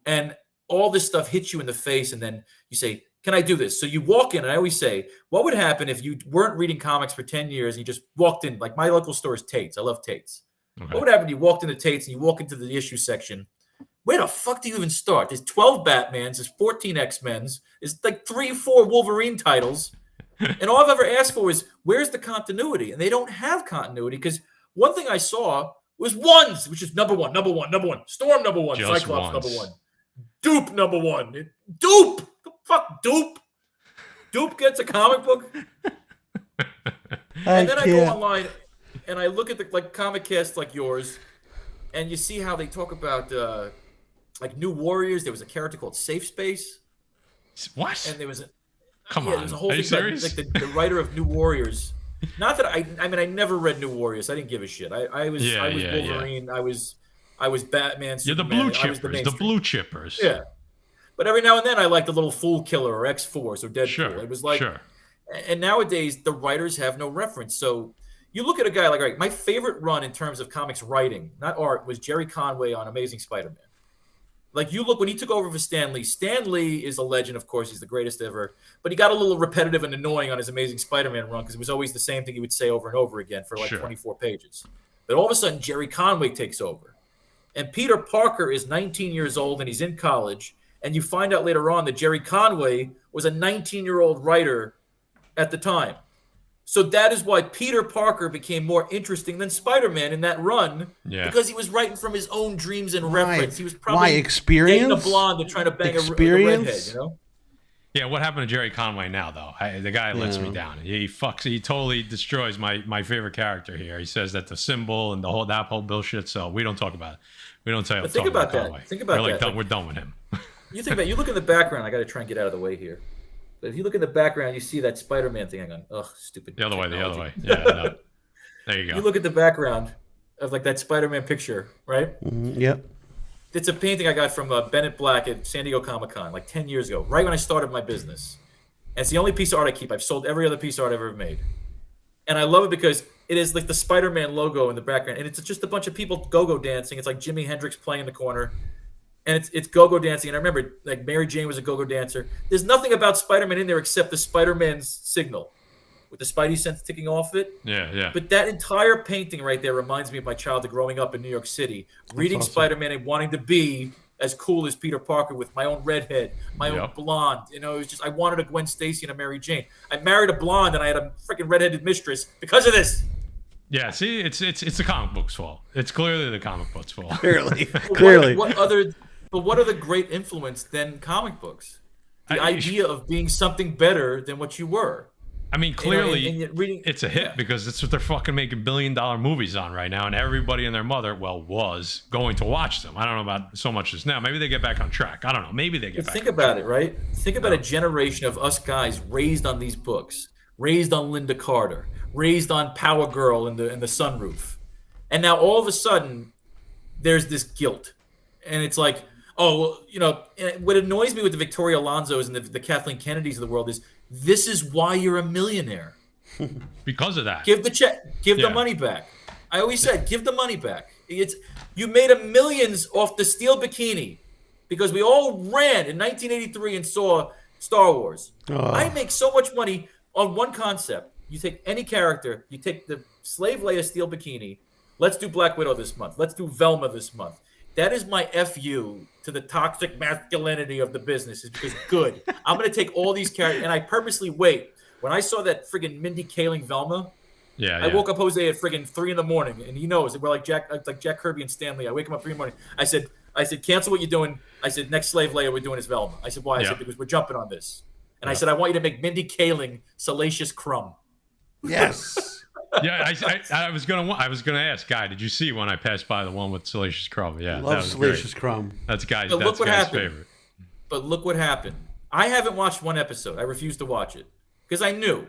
And all this stuff hits you in the face, and then you say, can I do this? So you walk in, and I always say, what would happen if you weren't reading comics for 10 years and you just walked in? Like my local store is Tate's. I love Tate's. Okay. What would happen if you walked into Tate's and you walk into the issue section? Where the fuck do you even start? There's 12 Batmans, there's 14 X-Men's, there's like 3-4 Wolverine titles. And all I've ever asked for is, where's the continuity? And they don't have continuity because one thing I saw was ones, which is number one, Storm number one, Just Cyclops ones. number one, Dupe number one. Dupe! Fuck Dupe! Dupe gets a comic book? And then I go online and I look at the like comic casts like yours, and you see how they talk about like New Warriors. There was a character called Safe Space. What? And there was Come on. there was a whole Are you thing serious? about like the writer of New Warriors. Not that I mean I never read New Warriors. I didn't give a shit. I was Wolverine. Yeah. I was Batman. You're the Superman. blue chippers. The blue chippers. Yeah. But every now and then I liked the little Fool Killer or X-Force or Deadpool. Sure. It was like, and nowadays the writers have no reference. So you look at a guy like, right, my favorite run in terms of comics writing, not art, was Jerry Conway on Amazing Spider-Man. Like you look when he took over for Stan Lee. Stan Lee is a legend, of course. He's the greatest ever. But he got a little repetitive and annoying on his Amazing Spider-Man run because it was always the same thing he would say over and over again for like 24 pages. But all of a sudden, Jerry Conway takes over. And Peter Parker is 19 years old and he's in college. And you find out later on that Jerry Conway was a 19-year-old writer at the time. So that is why Peter Parker became more interesting than Spider-Man in that run, because he was writing from his own dreams and reference. He was probably dating a blonde and trying to bang a redhead, you know? Yeah, what happened to Jerry Conway now, though? The guy lets me down. He totally destroys my favorite character here. He says that the symbol and that whole bullshit, so we don't talk about it. We don't tell. But think about that. Conway. Think about that. Like, we're done with him. You think about it. You look in the background. I got to try and get out of the way here. But if you look in the background, you see that Spider-Man thing. Hang on. Ugh, stupid. The other way. Yeah, no. There you go. You look at the background of like that Spider-Man picture, right? Mm-hmm. Yep. It's a painting I got from Bennett Black at San Diego Comic-Con like 10 years ago, right when I started my business. And it's the only piece of art I keep. I've sold every other piece of art I've ever made. And I love it because it is like the Spider-Man logo in the background. And it's just a bunch of people go-go dancing. It's like Jimi Hendrix playing in the corner. And it's go-go dancing. And I remember, like, Mary Jane was a go-go dancer. There's nothing about Spider-Man in there except the Spider-Man's signal with the Spidey sense ticking off it. Yeah. But that entire painting right there reminds me of my childhood growing up in New York City, reading awesome. Spider-Man and wanting to be as cool as Peter Parker with my own redhead, my own blonde. You know, it was just, I wanted a Gwen Stacy and a Mary Jane. I married a blonde and I had a freaking redheaded mistress because of this. Yeah, see, it's the comic book's fault. It's clearly the comic book's fault. Clearly. What other great influence than comic books? The idea of being something better than what you were. I mean, clearly, reading, it's a hit because it's what they're fucking making billion-dollar movies on right now, and everybody and their mother, was going to watch them. I don't know about so much as now. Maybe they get back on track. I don't know. Maybe they get back. Think about it, right? Think about a generation of us guys raised on these books, raised on Linda Carter, raised on Power Girl in the sunroof, and now all of a sudden, there's this guilt, and it's like, oh, well, you know, what annoys me with the Victoria Alonsos and the Kathleen Kennedys of the world is, this is why you're a millionaire. Because of that. Give the check. Give the money back. I always said, give the money back. You made millions off the steel bikini because we all ran in 1983 and saw Star Wars. I make so much money on one concept. You take any character, you take the Slave Leia steel bikini. Let's do Black Widow this month. Let's do Velma this month. That is my FU to the toxic masculinity of the business. Is because good. I'm going to take all these characters, and I purposely wait. When I saw that friggin' Mindy Kaling Velma, I woke up Jose at friggin' 3 a.m, and he knows we're like Jack Kirby and Stan Lee. I wake him up 3 a.m. I said, cancel what you're doing. I said, next Slave Leia we're doing is Velma. I said, why? I said, because we're jumping on this. And I said, I want you to make Mindy Kaling Salacious Crumb. Yes. I was gonna ask, Guy, did you see when I passed by the one with Salacious Crumb? Yeah, love Salacious Crumb. That's Guy's favorite. But look what happened. I haven't watched one episode. I refused to watch it because I knew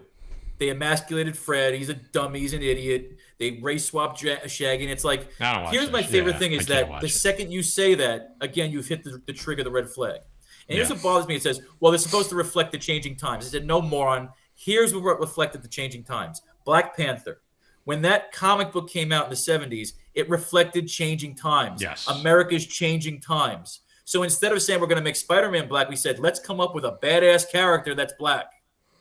they emasculated Fred. He's a dummy. He's an idiot. They race swapped Shaggy. And it's like, here's my favorite thing is that the second you say that, again, you've hit the trigger, the red flag. And here's what bothers me. It says, well, they're supposed to reflect the changing times. I said, no, moron. Here's what reflected the changing times. Black Panther. When that comic book came out in the 70s, it reflected changing times. Yes. America's changing times. So instead of saying we're going to make Spider-Man black, we said, let's come up with a badass character that's black.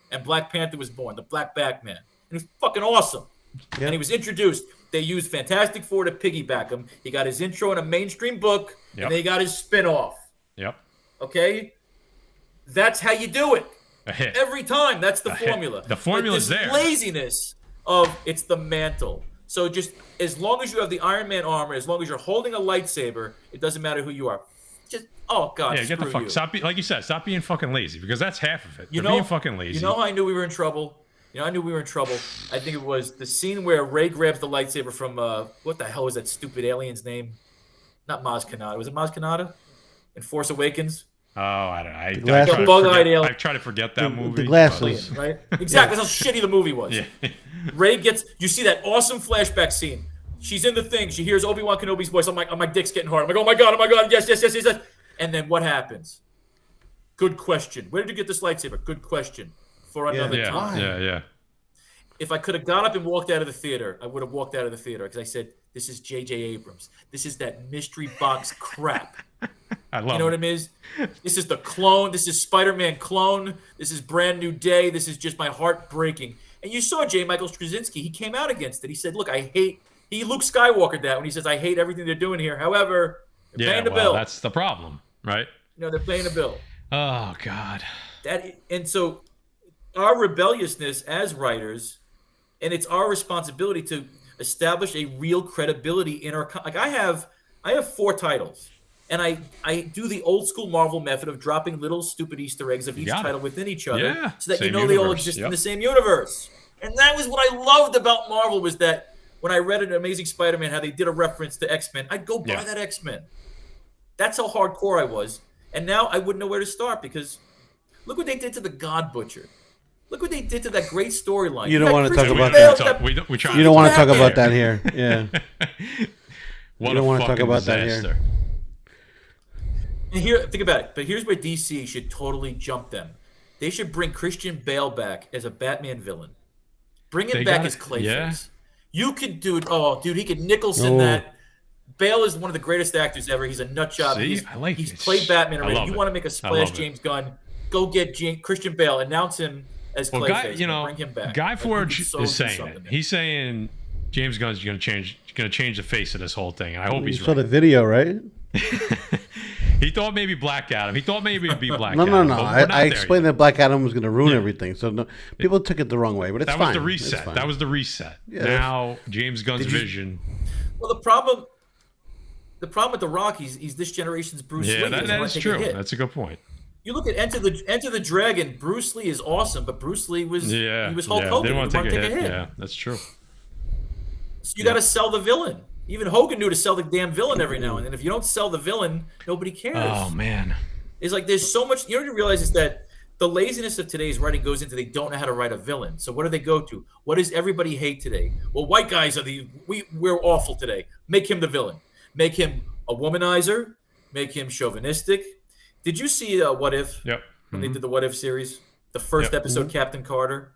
And Black Panther was born, the Black Batman. And he was fucking awesome. Yeah. And he was introduced. They used Fantastic Four to piggyback him. He got his intro in a mainstream book, and they got his spin-off. Yep. Okay? That's how you do it. Every time. That's the formula. The formula's there. Laziness of it's the mantle. So just as long as you have the Iron Man armor, as long as you're holding a lightsaber, it doesn't matter who you are. Just, oh, God, get the fuck. You. Stop, like you said, stop being fucking lazy because that's half of it. Being fucking lazy. You know how I knew we were in trouble? I think it was the scene where Rey grabs the lightsaber from, what the hell was that stupid alien's name? Not Maz Kanata. Was it Maz Kanata in Force Awakens? Oh, I don't know. I try to forget that movie. The glasses. Right? Exactly. That's how shitty the movie was. Yeah. Rey you see that awesome flashback scene. She's in the thing. She hears Obi-Wan Kenobi's voice. I'm like, oh, my dick's getting hard. I'm like, oh my God. Yes. And then what happens? Good question. Where did you get this lightsaber? Good question. For another time. Yeah. If I could have got up and walked out of the theater, I would have walked out of the theater because I said, this is J.J. Abrams. This is that mystery box crap. I love You know what it is? This is the clone. This is Spider-Man clone. This is Brand New Day. This is just my heart breaking. And you saw J. Michael Straczynski. He came out against it. He said, look, he Luke Skywalkered that when he says, I hate everything they're doing here. However, they're paying the bill. That's the problem, right? They're paying the bill. Oh, God. And so our rebelliousness as writers, and it's our responsibility to establish a real credibility in our like I have 4 titles, and I do the old school Marvel method of dropping little stupid Easter eggs of each title within each other, so that they all exist in the same universe. And that was what I loved about Marvel was that when I read an Amazing Spider-Man, how they did a reference to X-Men, I'd go buy that X-Men. That's how hardcore I was, and now I wouldn't know where to start because look what they did to the God Butcher. Look what they did to that great storyline. You don't want to talk about that. You don't want to talk about that here. Yeah. You don't want to talk about that here. And here, think about it. But here's where DC should totally jump them. They should bring Christian Bale back as a Batman villain. Bring him back as Clayface. Yeah. You could do it. Oh, dude, he could Nicholson that. Bale is one of the greatest actors ever. He's a nut job. See, He's played Batman already. You want to make a splash, it. James Gunn? Go get Christian Bale. Announce him as Clayface. Bring him back. Guy Forge is saying it. He's saying James Gunn's going to change the face of this whole thing. And I hope he's right. You saw the video, right? He thought maybe Black Adam. He thought maybe it'd be Black no, Adam. No. I explained that Black Adam was going to ruin everything. So people took it the wrong way, but it's fine. That was the reset. That was the reset. Yeah, now James Gunn's vision. Well, the problem with The Rock, he's this generation's Bruce Lee. Yeah, that is true. That's a good point. You look at Enter the Dragon. Bruce Lee is awesome, but Bruce Lee was Hulk Hogan. Didn't want to take a hit. Yeah, that's true. So you got to sell the villain. Even Hogan knew to sell the damn villain every now and then. If you don't sell the villain, nobody cares. Oh man, it's like there's so much. You don't even realize is that the laziness of today's writing goes into they don't know how to write a villain. So what do they go to? What does everybody hate today? Well, white guys are we're awful today. Make him the villain. Make him a womanizer. Make him chauvinistic. Did you see What If? Yep. When they did the What If series, the first episode, Captain Carter,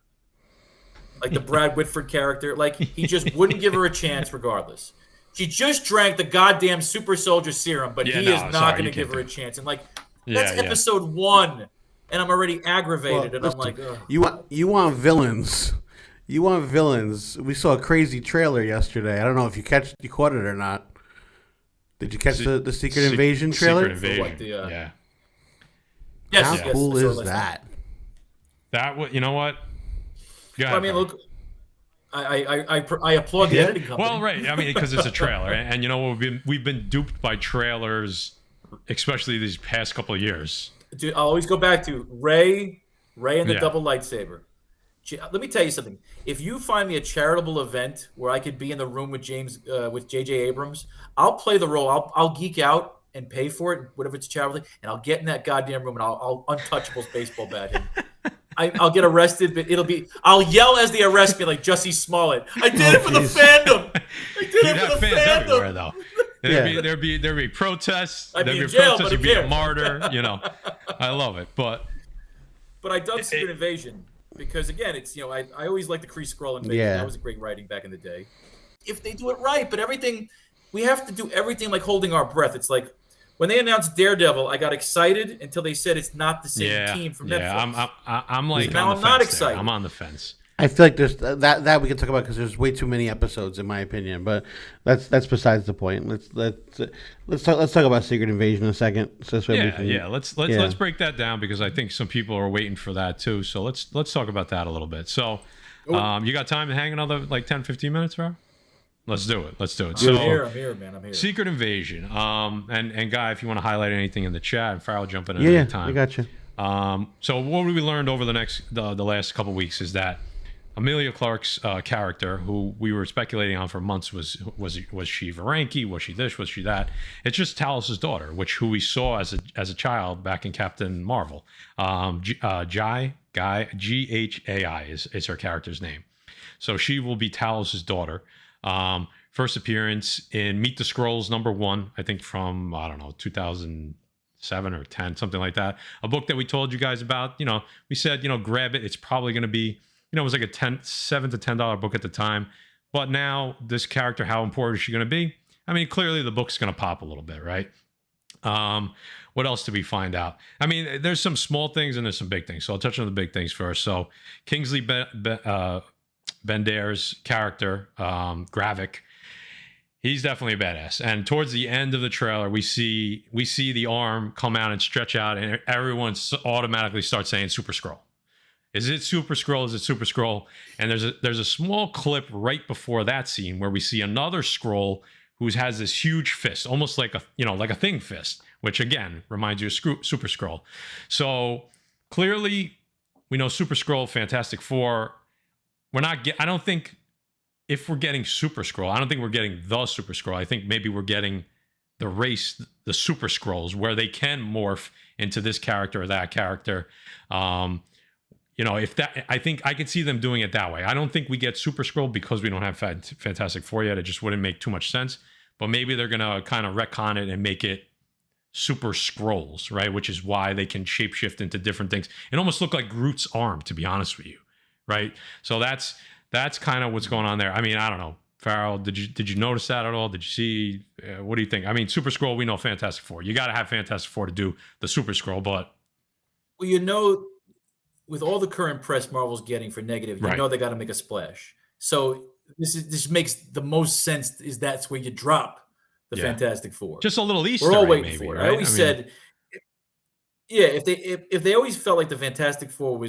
like the Brad Whitford character, like he just wouldn't give her a chance regardless. She just drank the goddamn super soldier serum, but he is not going to give her a chance. And that's episode 1, and I'm already aggravated. And I'm like, ugh. You want villains? You want villains? We saw a crazy trailer yesterday. I don't know if you caught it or not. Did you catch the Secret Invasion trailer? Secret Invasion. Yeah. Yes. How cool is that? You know what? I mean, look. I applaud the editing company. Well, right. I mean, because it's a trailer, and you know we've been duped by trailers, especially these past couple of years. Dude, I'll always go back to Ray and the double lightsaber. Let me tell you something. If you find me a charitable event where I could be in the room with with J.J. Abrams, I'll play the role. I'll geek out and pay for it, whatever it's charitable, and I'll get in that goddamn room and I'll Untouchables baseball bat him. I'll get arrested, but I'll yell as they arrest me like Jussie Smollett. I did it for the fandom. I did it for the fandom. Everywhere, though. There'd be protests. I'd there'd be be in jail, protests. but You'd be a martyr. You know, I love it. But I dug Secret Invasion because again, it's I always like the Kree Skrull Invasion. Yeah. That was a great writing back in the day. If they do it right, but everything we have to do everything like holding our breath. It's like. When they announced Daredevil, I got excited until they said it's not the same team from Netflix. Yeah, I'm like now on the I'm not fence excited. There. I'm on the fence. I feel like there's that we can talk about because there's way too many episodes in my opinion. But that's besides the point. Let's talk about Secret Invasion in a second. So Let's break that down because I think some people are waiting for that too. So let's talk about that a little bit. So, you got time to hang another like 10, 15 minutes, bro? Let's do it. So I'm here, man. I'm here. Secret Invasion. And Guy, if you want to highlight anything in the chat, and Faro jump in at any time. I got you. So what we learned over the last couple of weeks is that Emilia Clarke's character, who we were speculating on for months, was she Varanki? Was she this? Was she that? It's just Talos's daughter, who we saw as a child back in Captain Marvel. Ghai Ghai is her character's name. So she will be Talos's daughter. First appearance in Meet the Skrulls #1, I think from 2007 or 10, something like that. A book that we told you guys about. We said grab it. It's probably going to be it was like a $7 to $10 book at the time. But now this character, how important is she going to be? I mean, clearly the book's going to pop a little bit, right? What else did we find out? I mean, there's some small things and there's some big things. So I'll touch on the big things first. So Kingsley Bender's character, Gravik, he's definitely a badass. And towards the end of the trailer, we see the arm come out and stretch out, and everyone automatically starts saying Super Skrull. Is it Super Skrull? Is it Super Skrull? And there's a small clip right before that scene where we see another Skrull who has this huge fist, almost like a thing fist, which again reminds you of Super Skrull. So clearly, we know Super Skrull, Fantastic Four. I don't think if we're getting Super Skrull, I don't think we're getting the Super Skrull. I think maybe we're getting the race, the Super Skrulls, where they can morph into this character or that character. If that, I think I could see them doing it that way. I don't think we get Super Skrull because we don't have Fantastic Four yet. It just wouldn't make too much sense. But maybe they're gonna kind of retcon it and make it super scrolls, right? Which is why they can shapeshift into different things. It almost looked like Groot's arm, to be honest with you, right? So that's kind of what's going on there. I mean, I don't know. Faro, did you notice that at all? Did you see? What do you think? I mean, Super Scroll, we know Fantastic Four. You got to have Fantastic Four to do the Super Scroll, but well, with all the current press Marvel's getting for negative, you know they got to make a splash. So this makes the most sense. Is that's where you drop the Fantastic Four? Just a little Easter We're all egg, waiting maybe, for it. right? I always said, if they always felt like the Fantastic Four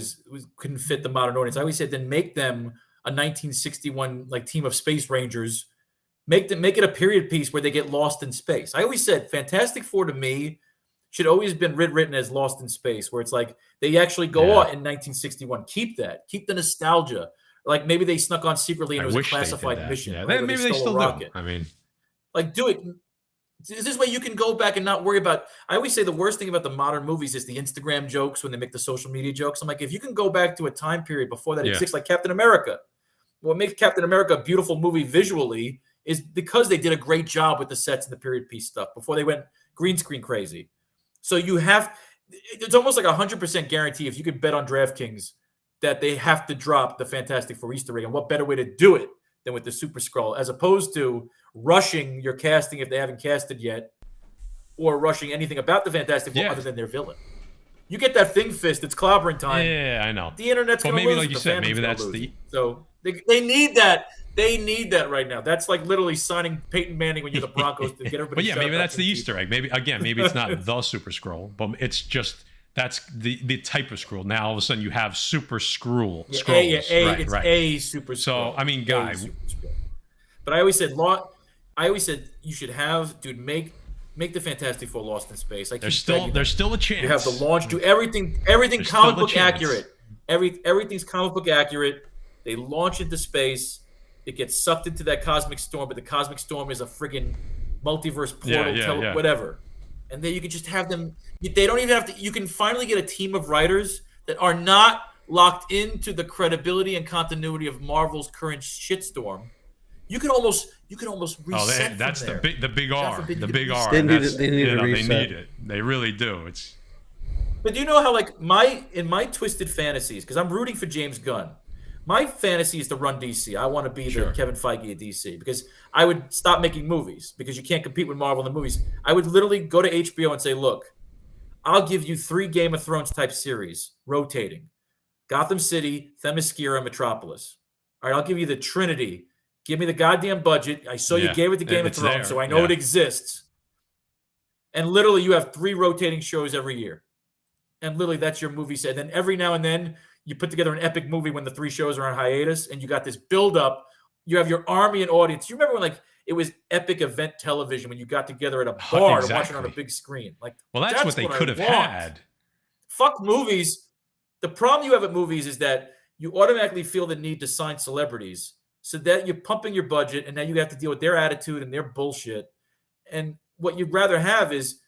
couldn't fit the modern audience, I always said then make them a 1961 like team of Space Rangers. Make it a period piece where they get lost in space. I always said Fantastic Four to me should always been written as Lost in Space, where it's like they actually go out in 1961. Keep the nostalgia. Like maybe they snuck on secretly and it was a classified mission. Yeah, right? maybe they still do. I mean, like do it. This way you can go back and not worry about. I always say the worst thing about the modern movies is the Instagram jokes when they make the social media jokes. I'm like, if you can go back to a time period before that exists, like Captain America. What makes Captain America a beautiful movie visually is because they did a great job with the sets and the period piece stuff before they went green screen crazy. So it's almost like 100% guarantee if you could bet on DraftKings that they have to drop the Fantastic Four Easter egg. And what better way to do it than with the Super Scroll, as opposed to rushing your casting if they haven't casted yet, or rushing anything about the Fantastic Four other than their villain. You get that thing fist, it's clobbering time. Yeah, I know. The internet's going to lose. Maybe like you said, maybe that's the... So they need that. They need that right now. That's like literally signing Peyton Manning when you're the Broncos to get everybody. But maybe that's the Easter egg. Maybe it's not the Super Scroll, but it's just that's the type of scroll. Now all of a sudden you have Super Scroll. It's right. a Super Scroll. So I mean, guy. But I always said you should have make the Fantastic Four Lost in Space. There's still a chance. You have the launch, do everything comic book accurate. Everything's comic book accurate. They launch into space. It gets sucked into that cosmic storm, but the cosmic storm is a friggin' multiverse portal, whatever. And then you can just have them. They don't even have to. You can finally get a team of writers that are not locked into the credibility and continuity of Marvel's current shitstorm. You can almost reset. That's from there. the big R. The big R. They need a reset. They need it. They really do. But do you know how in my twisted fantasies, because I'm rooting for James Gunn. My fantasy is to run DC. I want to be the Kevin Feige of DC because I would stop making movies because you can't compete with Marvel in the movies. I would literally go to HBO and say, look, I'll give you 3 Game of Thrones type series rotating. Gotham City, Themyscira, Metropolis. All right, I'll give you the Trinity. Give me the goddamn budget. I saw you gave it to Game of Thrones, so I know it exists. And literally you have 3 rotating shows every year. And literally that's your movie set. Then every now and then you put together an epic movie when the 3 shows are on hiatus and you got this build up. You have your army and audience. You remember when it was epic event television when you got together at a bar to watch it on a big screen? That's what they could have had. Fuck movies. The problem you have at movies is that you automatically feel the need to sign celebrities so that you're pumping your budget and now you have to deal with their attitude and their bullshit. And what you'd rather have is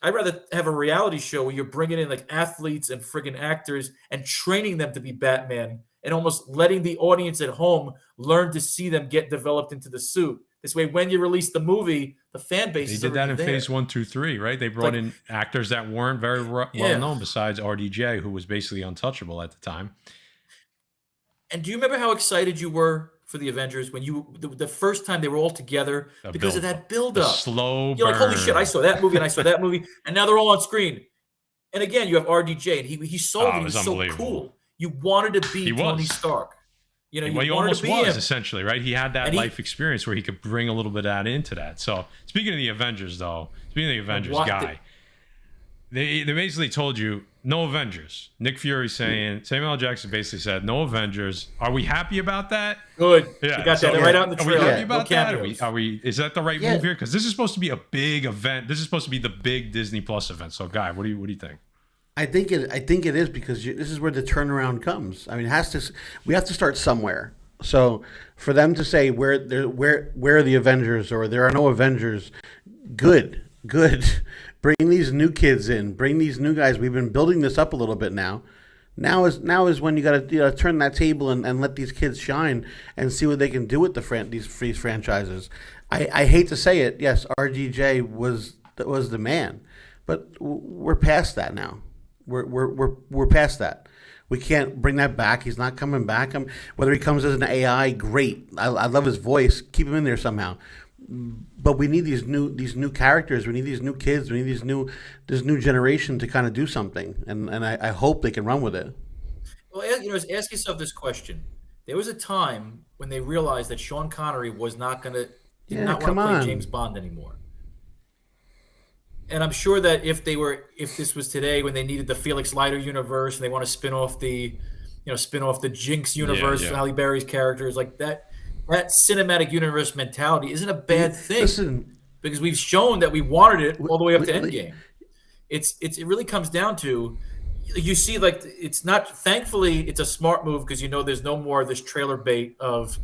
I'd rather have a reality show where you're bringing in athletes and friggin' actors and training them to be Batman and almost letting the audience at home learn to see them get developed into the suit. This way, when you release the movie, the fan base is already there. They did that in phase 1, 2, 3, right? They brought in actors that weren't very well known besides RDJ, who was basically untouchable at the time. And do you remember how excited you were for the Avengers when the first time they were all together because of that build-up? Slow burn. You're like, holy shit, I saw that movie and I saw that movie, and now they're all on screen. And again, you have RDJ, and he sold it. He was so cool. You wanted to be Tony Stark. You know, he almost was, essentially, right? He had that life experience where he could bring a little bit of that into that. So, speaking of the Avengers, they basically told you, no Avengers. Nick Fury saying, Samuel L. Jackson basically said, no Avengers. Are we happy about that? Good. Yeah. You got that right out in the trailer. Are we happy about that? Is that the right move here? Because this is supposed to be a big event. This is supposed to be the big Disney Plus event. So, Guy, what do you think? I think it is because this is where the turnaround comes. I mean, we have to start somewhere. So for them to say where are the Avengers or there are no Avengers, good. Bring these new kids in. Bring these new guys. We've been building this up a little bit now. Now is when you got to turn that table and let these kids shine and see what they can do with these franchises. I hate to say it. Yes, RDJ was the man. But we're past that now. We're past that. We can't bring that back. He's not coming back. Whether he comes as an AI, great. I love his voice. Keep him in there somehow. But we need these new characters. We need these new kids. We need this new generation to kind of do something. And I hope they can run with it. Well, ask yourself this question. There was a time when they realized that Sean Connery was not going to want to play James Bond anymore. And I'm sure that if this was today, when they needed the Felix Leiter universe and they want to spin off the Jinx universe, Halle Berry's characters, like that cinematic universe mentality isn't a bad thing. Listen, because we've shown that we wanted it all the way up to Endgame. It really comes down to, you see, like, it's not, thankfully it's a smart move because there's no more of this trailer bait of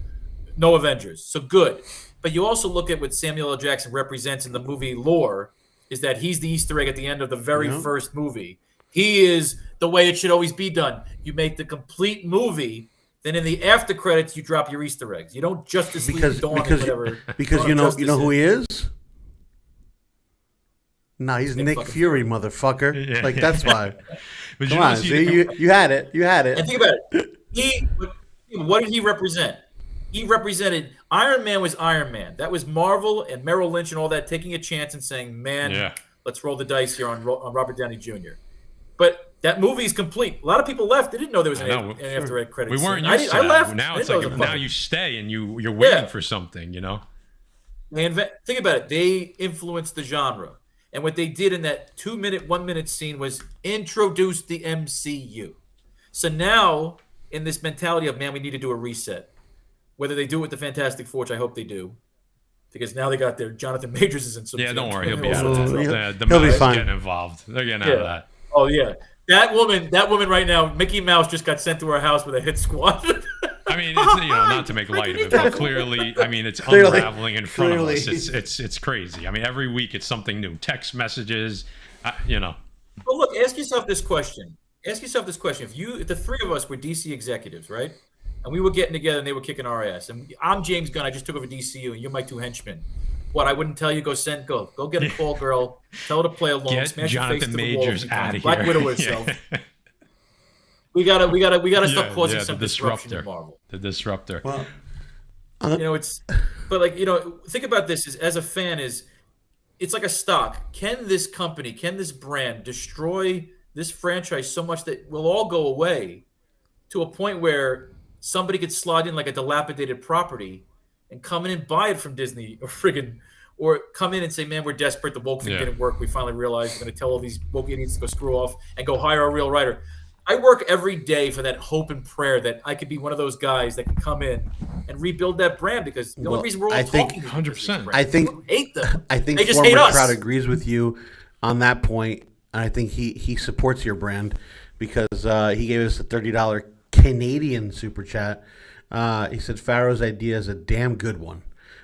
no Avengers. So good. But you also look at what Samuel L. Jackson represents in the movie lore, is that he's the Easter egg at the end of the very first movie. He is the way it should always be done. You make the complete movie, then in the after credits you drop your Easter eggs. You don't Justice League Dawn or whatever. Because you know who he is? No, he's Nick Fury, motherfucker. Yeah. Like, that's why. But Come on, see, you had it. You had it. And think about it. What did he represent? He represented, Iron Man was Iron Man. That was Marvel and Merrill Lynch and all that taking a chance and saying, man, let's roll the dice here on Robert Downey Jr. But that movie is complete. A lot of people left. They didn't know there was an after credit We weren't scene. used to I that. left. Now it's like now you stay and you're waiting for something, Think about it. They influenced the genre. And what they did in that 1 minute scene was introduce the MCU. So now, in this mentality of, man, we need to do a reset. Whether they do it with the Fantastic Four, which I hope they do, because now they got their Jonathan Majors is in some. Yeah, don't worry, he'll be out of that. He'll be fine. Getting involved. They're getting out of that. Oh yeah, that woman right now, Mickey Mouse just got sent to her house with a hit squad. I mean, it's, not to make light of it, but clearly, I mean, it's unraveling in front of us. It's crazy. I mean, every week it's something new. Text messages, But look, ask yourself this question. If the three of us were DC executives, right? And we were getting together and they were kicking our ass. And I'm James Gunn. I just took over DCU and you're my two henchmen. What, I wouldn't tell you, go get a call girl, tell her to play along, get smash Jonathan your face to the wall. Majors out of here. Black Widow herself. We gotta stop causing some disruption in Marvel. The disruptor. Well, think about this as a fan it's like a stock. Can this company, can this brand destroy this franchise so much that we'll all go away to a point where somebody could slide in like a dilapidated property and come in and buy it from Disney or come in and say, man, we're desperate. The woke thing didn't work. We finally realized we're going to tell all these woke idiots to go screw off and go hire a real writer. I work every day for that hope and prayer that I could be one of those guys that can come in and rebuild that brand, because the only reason we're all talking 100%. I think hate them. I think they just former hate us. crowd agrees with you on that point, and I think he supports your brand because he gave us a $30 Canadian super chat. He said Faro's idea is a damn good one.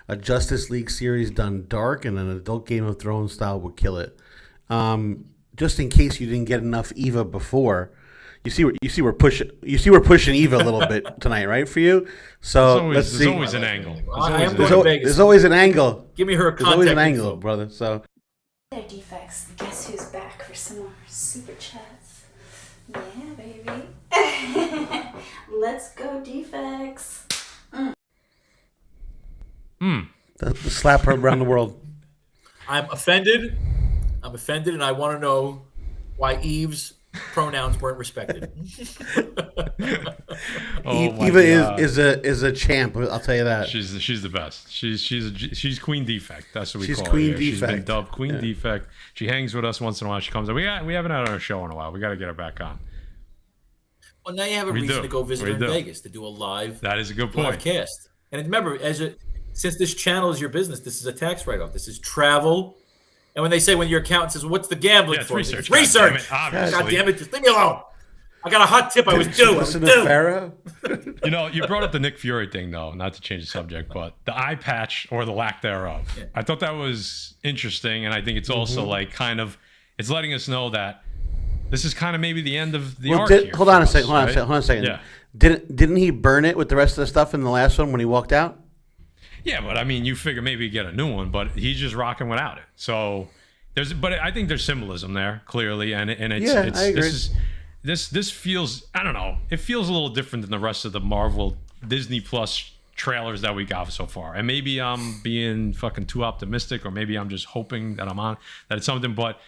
A Justice League series done dark and an adult Game of Thrones style would kill it. Just in case you didn't get enough Eva before. You see we're pushing Eva a little bit tonight, right, for you? So let's see. There's always an angle. There's always an angle. Give me her contact. There's always an angle, info. brother. So. There, Defects. Guess who's back for some more super chats? Yeah, baby. Let's go, Defects. The slap her around the world. I'm offended, and I want to know why Eve's pronouns weren't respected. Eva is a champ. I'll tell you that. She's the best. She's Queen Defect. That's what we call Queen her. Defect. She's been dubbed Queen Defect. She hangs with us once in a while. She comes. We haven't had her on a show in a while. We got to get her back on. Well, now you have a reason to go visit her in Vegas to do a live. That is a good point. Live cast. And remember, since this channel is your business, this is a tax write-off. This is travel. And when they say, when your accountant says, "What's the gambling for?" Research. It's research. God damn it! Just leave me alone. I got a hot tip. I was due. Listen to Faro. You brought up the Nick Fury thing, though. Not to change the subject, but the eye patch or the lack thereof. Yeah. I thought that was interesting, and I think it's also it's letting us know that this is kind of maybe the end of the arc here. Hold on a second. Yeah. Didn't he burn it with the rest of the stuff in the last one when he walked out? Yeah, but I mean, you figure maybe you get a new one, but he's just rocking without it. So but I think there's symbolism there clearly, and it's Yeah, I agree. This feels, I don't know, it feels a little different than the rest of the Marvel Disney Plus trailers that we got so far. And maybe I'm being fucking too optimistic, or maybe I'm just hoping that it's something. But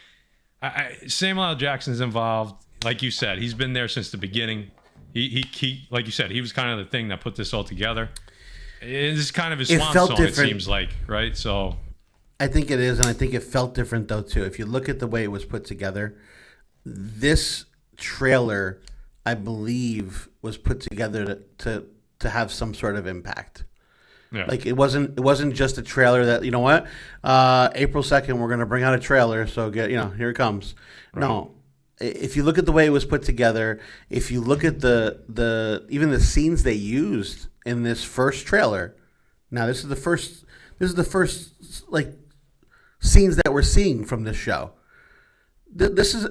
Samuel L. Jackson's involved, like you said. He's been there since the beginning. He like you said, he was kind of the thing that put this all together. It's kind of his swan song, it seems like, right? So I think it is, and I think it felt different though too. If you look at the way it was put together, this trailer, I believe, was put together to have some sort of impact. yeah. Like it wasn't just a trailer that, you know what, April 2nd we're gonna bring out a trailer, so here it comes. Right. No, if you look at the way it was put together, if you look at the even the scenes they used in this first trailer, now this is the first like scenes that we're seeing from this show. This is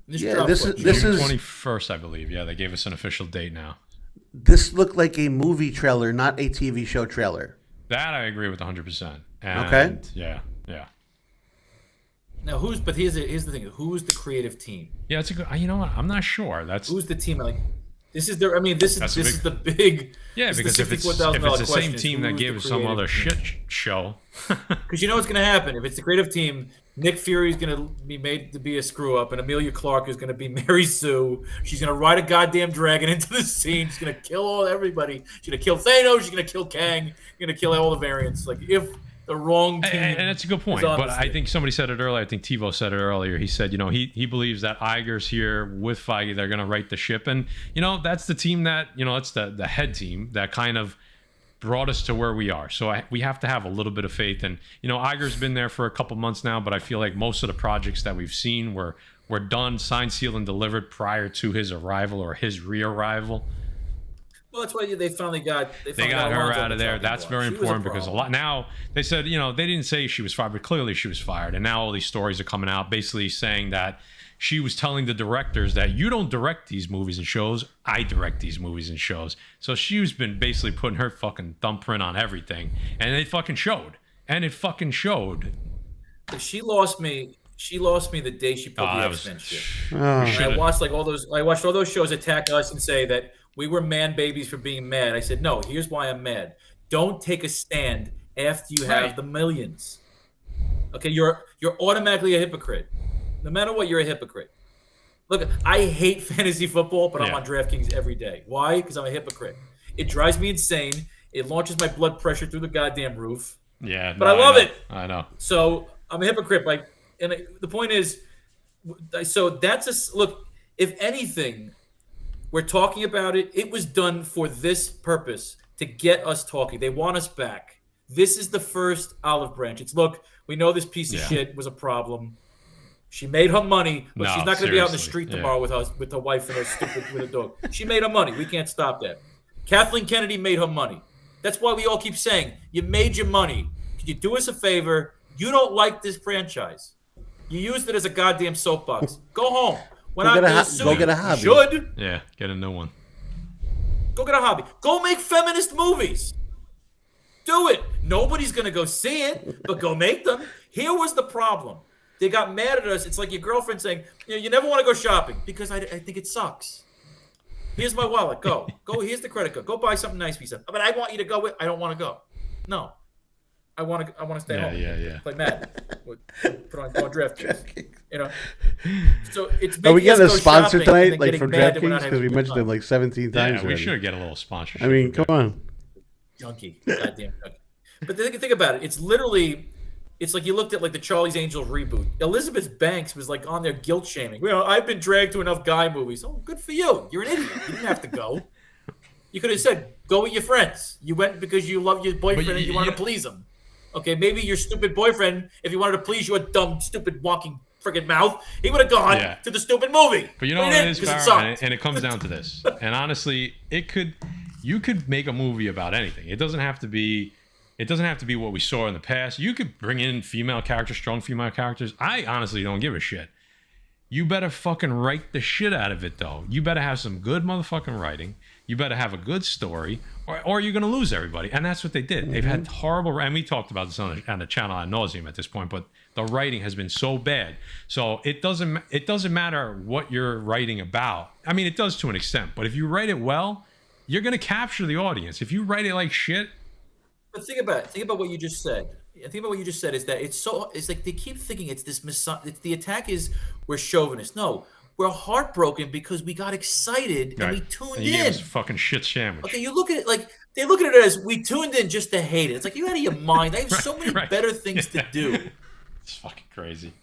June 21st, I believe. Yeah, they gave us an official date now. This looked like a movie trailer, not a TV show trailer. That I agree with 100%. Okay. Yeah. Now, here's the thing. Who's the creative team? Yeah, it's a good. You know what? I'm not sure. Who's the team? Like, this is the big. Yeah, because if it's the same team that gave us some other shit show. Because you know what's going to happen if it's the creative team. Nick Fury is going to be made to be a screw up, and Emilia Clarke is going to be Mary Sue. She's going to ride a goddamn dragon into the scene. She's going to kill everybody. She's going to kill Thanos. She's going to kill Kang. She's going to kill all the variants. Like, if the wrong team. And that's a good point. But I think somebody said it earlier. I think TiVo said it earlier. He said, he believes that Iger's here with Feige. They're going to right the ship. And, that's the team that, it's the head team that kind of brought us to where we are. So we have to have a little bit of faith. And, Iger's been there for a couple months now, but I feel like most of the projects that we've seen were done, signed, sealed, and delivered prior to his arrival or his re-arrival. Well, that's why they finally got her out of there. That's very important because a lot now they said, they didn't say she was fired, but clearly she was fired. And now all these stories are coming out basically saying that she was telling the directors that you don't direct these movies and shows, I direct these movies and shows. So she's been basically putting her fucking thumbprint on everything. And it fucking showed. She lost me the day she put the X-Men shit. I watched all those shows attack us and say that we were man babies for being mad. I said, no, here's why I'm mad. Don't take a stand after you have the millions. Okay, you're automatically a hypocrite. No matter what, you're a hypocrite. Look, I hate fantasy football, but I'm on DraftKings every day. Why? Because I'm a hypocrite. It drives me insane. It launches my blood pressure through the goddamn roof. Yeah, but I love it. I know. So I'm a hypocrite. The point is, so look. If anything, we're talking about it. It was done for this purpose, to get us talking. They want us back. This is the first olive branch. Look, we know this piece of shit was a problem. She made her money, but she's not going to be out in the street tomorrow with her wife and with a dog. She made her money. We can't stop that. Kathleen Kennedy made her money. That's why we all keep saying, you made your money. Can you do us a favor? You don't like this franchise. You used it as a goddamn soapbox. Go home. Go get a hobby. You should. Yeah, get a new one. Go get a hobby. Go make feminist movies. Do it. Nobody's going to go see it, but go make them. Here was the problem. They got mad at us. It's like your girlfriend saying, you never want to go shopping because I think it sucks. Here's my wallet. Go. Here's the credit card. Go buy something nice for yourself. But I want you to go with. I don't want to go. No. I want to stay home. Yeah. Play Madden. Put on DraftKings. So it's. Are we getting a sponsor tonight, like from DraftKings? Because we mentioned them like 17 times. Yeah, we should get a little sponsorship. I mean, come on. Junkie. Goddamn junkie. But think about it. It's literally. It's like you looked at like the Charlie's Angels reboot. Elizabeth Banks was like on there guilt shaming. I've been dragged to enough guy movies. Oh, good for you. You're an idiot. You didn't have to go. You could have said, go with your friends. You went because you love your boyfriend and you wanted to please him. Okay, maybe your stupid boyfriend, if he wanted to please your dumb, stupid, walking friggin' mouth, he would have gone to the stupid movie. But you know what it is, Faro? And it comes down to this. And honestly, you could make a movie about anything. It doesn't have to be what we saw in the past. You could bring in female characters, strong female characters. I honestly don't give a shit. You better fucking write the shit out of it, though. You better have some good motherfucking writing. you better have a good story, or you're going to lose everybody. And that's what they did. They've had horrible, and we talked about this on the channel ad nauseum at this point, but the writing has been so bad. So it doesn't matter what you're writing about. I mean, it does to an extent, but if you write it well, you're going to capture the audience. If you write it like shit. But think about what you just said. Think about what you just said is that it's like they keep thinking it's this the attack is we're chauvinists. No, we're heartbroken because we got excited and we tuned you in. Gave us a fucking shit sandwich. Okay, you look at it like they look at it as we tuned in just to hate it. It's like you out of your mind. I have so many better things to do. It's fucking crazy.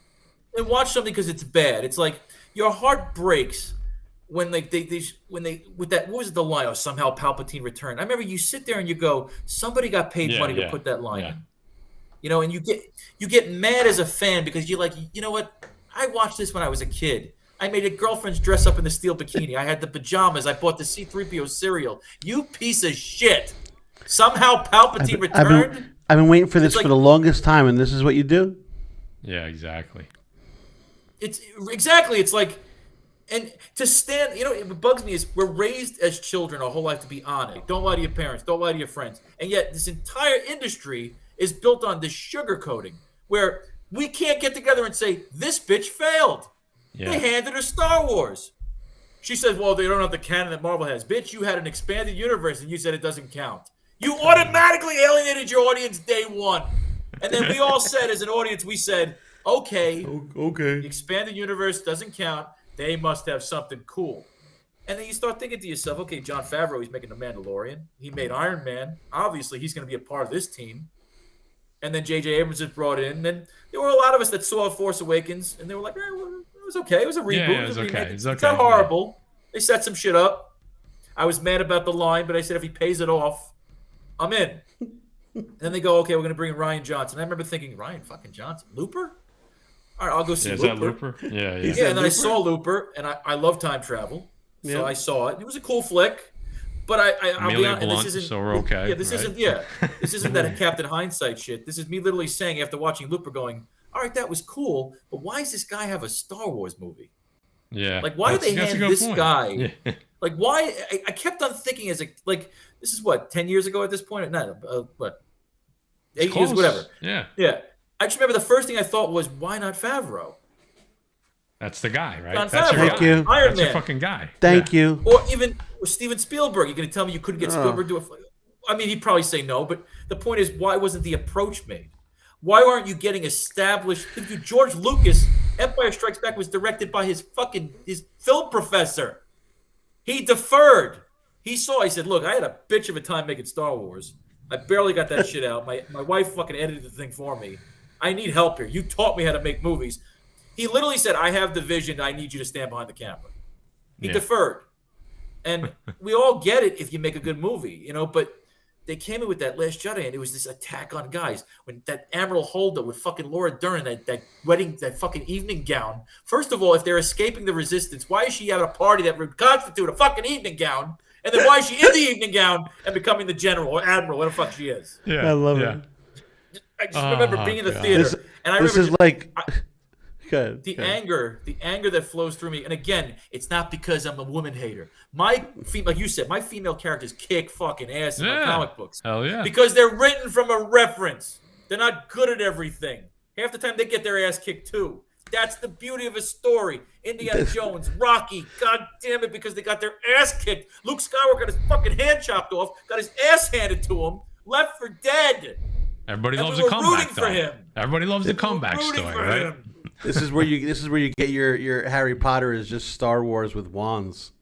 And watch something because it's bad. It's like your heart breaks when like they with that, what was the line? Oh, somehow Palpatine returned. I remember you sit there and you go, somebody got paid money to put that line in. You know, and you get mad as a fan because you're like, you know what? I watched this when I was a kid. I made a girlfriend's dress up in the steel bikini. I had the pajamas. I bought the C-3PO cereal. You piece of shit. Somehow Palpatine returned. I've been waiting for this for the longest time, and this is what you do? Yeah, exactly. It's like, and to stand, you know, what bugs me is we're raised as children our whole life to be honest. Don't lie to your parents. Don't lie to your friends. And yet this entire industry is built on this sugarcoating where we can't get together and say, this bitch failed. Yeah. They handed her Star Wars. She says, well, they don't have the canon that Marvel has. Bitch, you had an expanded universe and you said it doesn't count. You automatically alienated your audience day one. And then we all said, as an audience, we said, okay, the expanded universe doesn't count. They must have something cool. And then you start thinking to yourself, okay, Jon Favreau, he's making The Mandalorian. He made Iron Man. Obviously, he's going to be a part of this team. And then J.J. Abrams is brought in. And then there were a lot of us that saw Force Awakens, and they were like, well, it was okay. It was a reboot. Yeah, it was okay. It's not horrible. They set some shit up. I was mad about the line, but I said if he pays it off, I'm in. And then they go, okay, we're going to bring in Ryan Johnson. I remember thinking, Ryan fucking Johnson? Looper? All right, I'll go see Looper. Is that Looper? Yeah. Yeah, and then I saw Looper, and I love time travel. So I saw it. It was a cool flick. But I'll be honest, Blunt, this isn't. So we're okay. Yeah, this isn't. Yeah, this isn't that Captain Hindsight shit. This is me literally saying after watching Looper, going, "All right, that was cool, but why does this guy have a Star Wars movie? Yeah, like why do they hand this guy? Like why? I kept on thinking as this is what 10 years ago at this point. Not what 8 years, whatever. Yeah. I just remember the first thing I thought was, why not Favreau? That's the guy, right? That's Thank you. Iron Man. Your fucking guy. Thank you. Or even Steven Spielberg. You're going to tell me you couldn't get Spielberg to do it? I mean, he'd probably say no, but the point is, why wasn't the approach made? Why aren't you getting established? George Lucas, Empire Strikes Back was directed by his film professor. He deferred. He said, look, I had a bitch of a time making Star Wars. I barely got that shit out. My wife fucking edited the thing for me. I need help here. You taught me how to make movies. He literally said, I have the vision. I need you to stand behind the camera. He deferred. And we all get it if you make a good movie, but they came in with that Last Jedi, and it was this attack on guys. When that Admiral Holdo with fucking Laura Dern, that wedding, that fucking evening gown. First of all, if they're escaping the resistance, why is she having a party that would constitute a fucking evening gown? And then why is she in the evening gown and becoming the general or admiral, whatever the fuck she is? Yeah, I love it. I just remember being in the theater, and I this remember is like the anger that flows through me. And again, it's not because I'm a woman hater. Like you said, my female characters kick fucking ass in my comic books. Hell yeah. Because they're written from a reference. They're not good at everything. Half the time they get their ass kicked too. That's the beauty of a story. Indiana Jones, Rocky, god damn it, because they got their ass kicked. Luke Skywalker got his fucking hand chopped off, got his ass handed to him, left for dead. Everybody loves a comeback story. Everybody loves the comeback story, right? This is where you get your Harry Potter is just Star Wars with wands.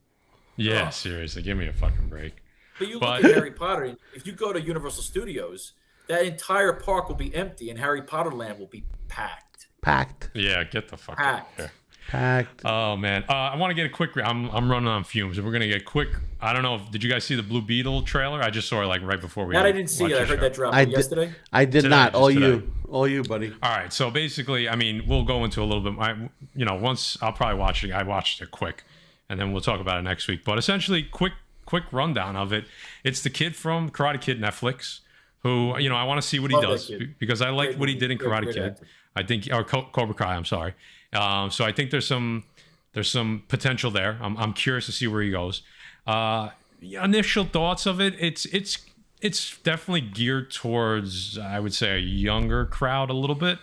Yeah, seriously, give me a fucking break. But you look at Harry Potter, if you go to Universal Studios, that entire park will be empty and Harry Potter Land will be packed. Yeah, get the fuck out of here. Packed. Oh man, I want to get a quick. I'm running on fumes, and we're gonna get quick. I don't know. Did you guys see the Blue Beetle trailer? I just saw it like right before we. That I didn't see it. I heard that drop yesterday. I did not. All you, buddy. All right. So basically, I mean, we'll go into a little bit. Once I'll probably watch it. I watched it quick, and then we'll talk about it next week. But essentially, quick rundown of it. It's the kid from Karate Kid Netflix, who I want to see what he does because I liked what he did in Karate Kid. I think, or Cobra Kai. I'm sorry. So I think there's some potential there. I'm curious to see where he goes. initial thoughts of it, it's definitely geared towards, I would say, a younger crowd a little bit.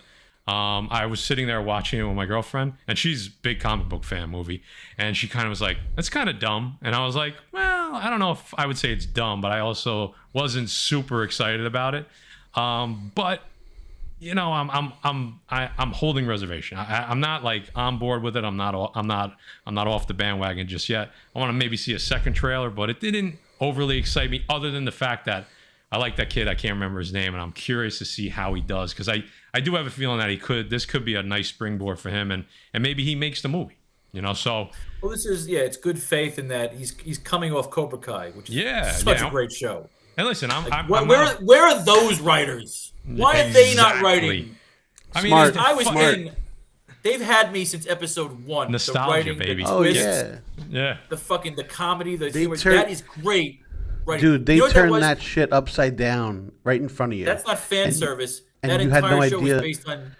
I was sitting there watching it with my girlfriend, and she's a big comic book fan movie, and she kind of was like, "That's kind of dumb," and I was like, "Well, I don't know if I would say it's dumb, but I also wasn't super excited about it." But you know, I'm holding reservation. I'm not like on board with it. I'm not off the bandwagon just yet. I want to maybe see a second trailer, but it didn't overly excite me, other than the fact that I like that kid. I can't remember his name, and I'm curious to see how he does, because I do have a feeling that this could be a nice springboard for him, and maybe he makes the movie. You know, so well, it's good faith in that he's coming off Cobra Kai, which is such a great show. And listen, where are those writers? Why are they not writing? I mean, smart. They've had me since episode 1. Nostalgia, the writing, baby. The twists, yeah. The comedy, the humor. That is great. Writing. Dude, they turned that shit upside down right in front of you. That's not fan service. And that you had no entire show idea. was based on.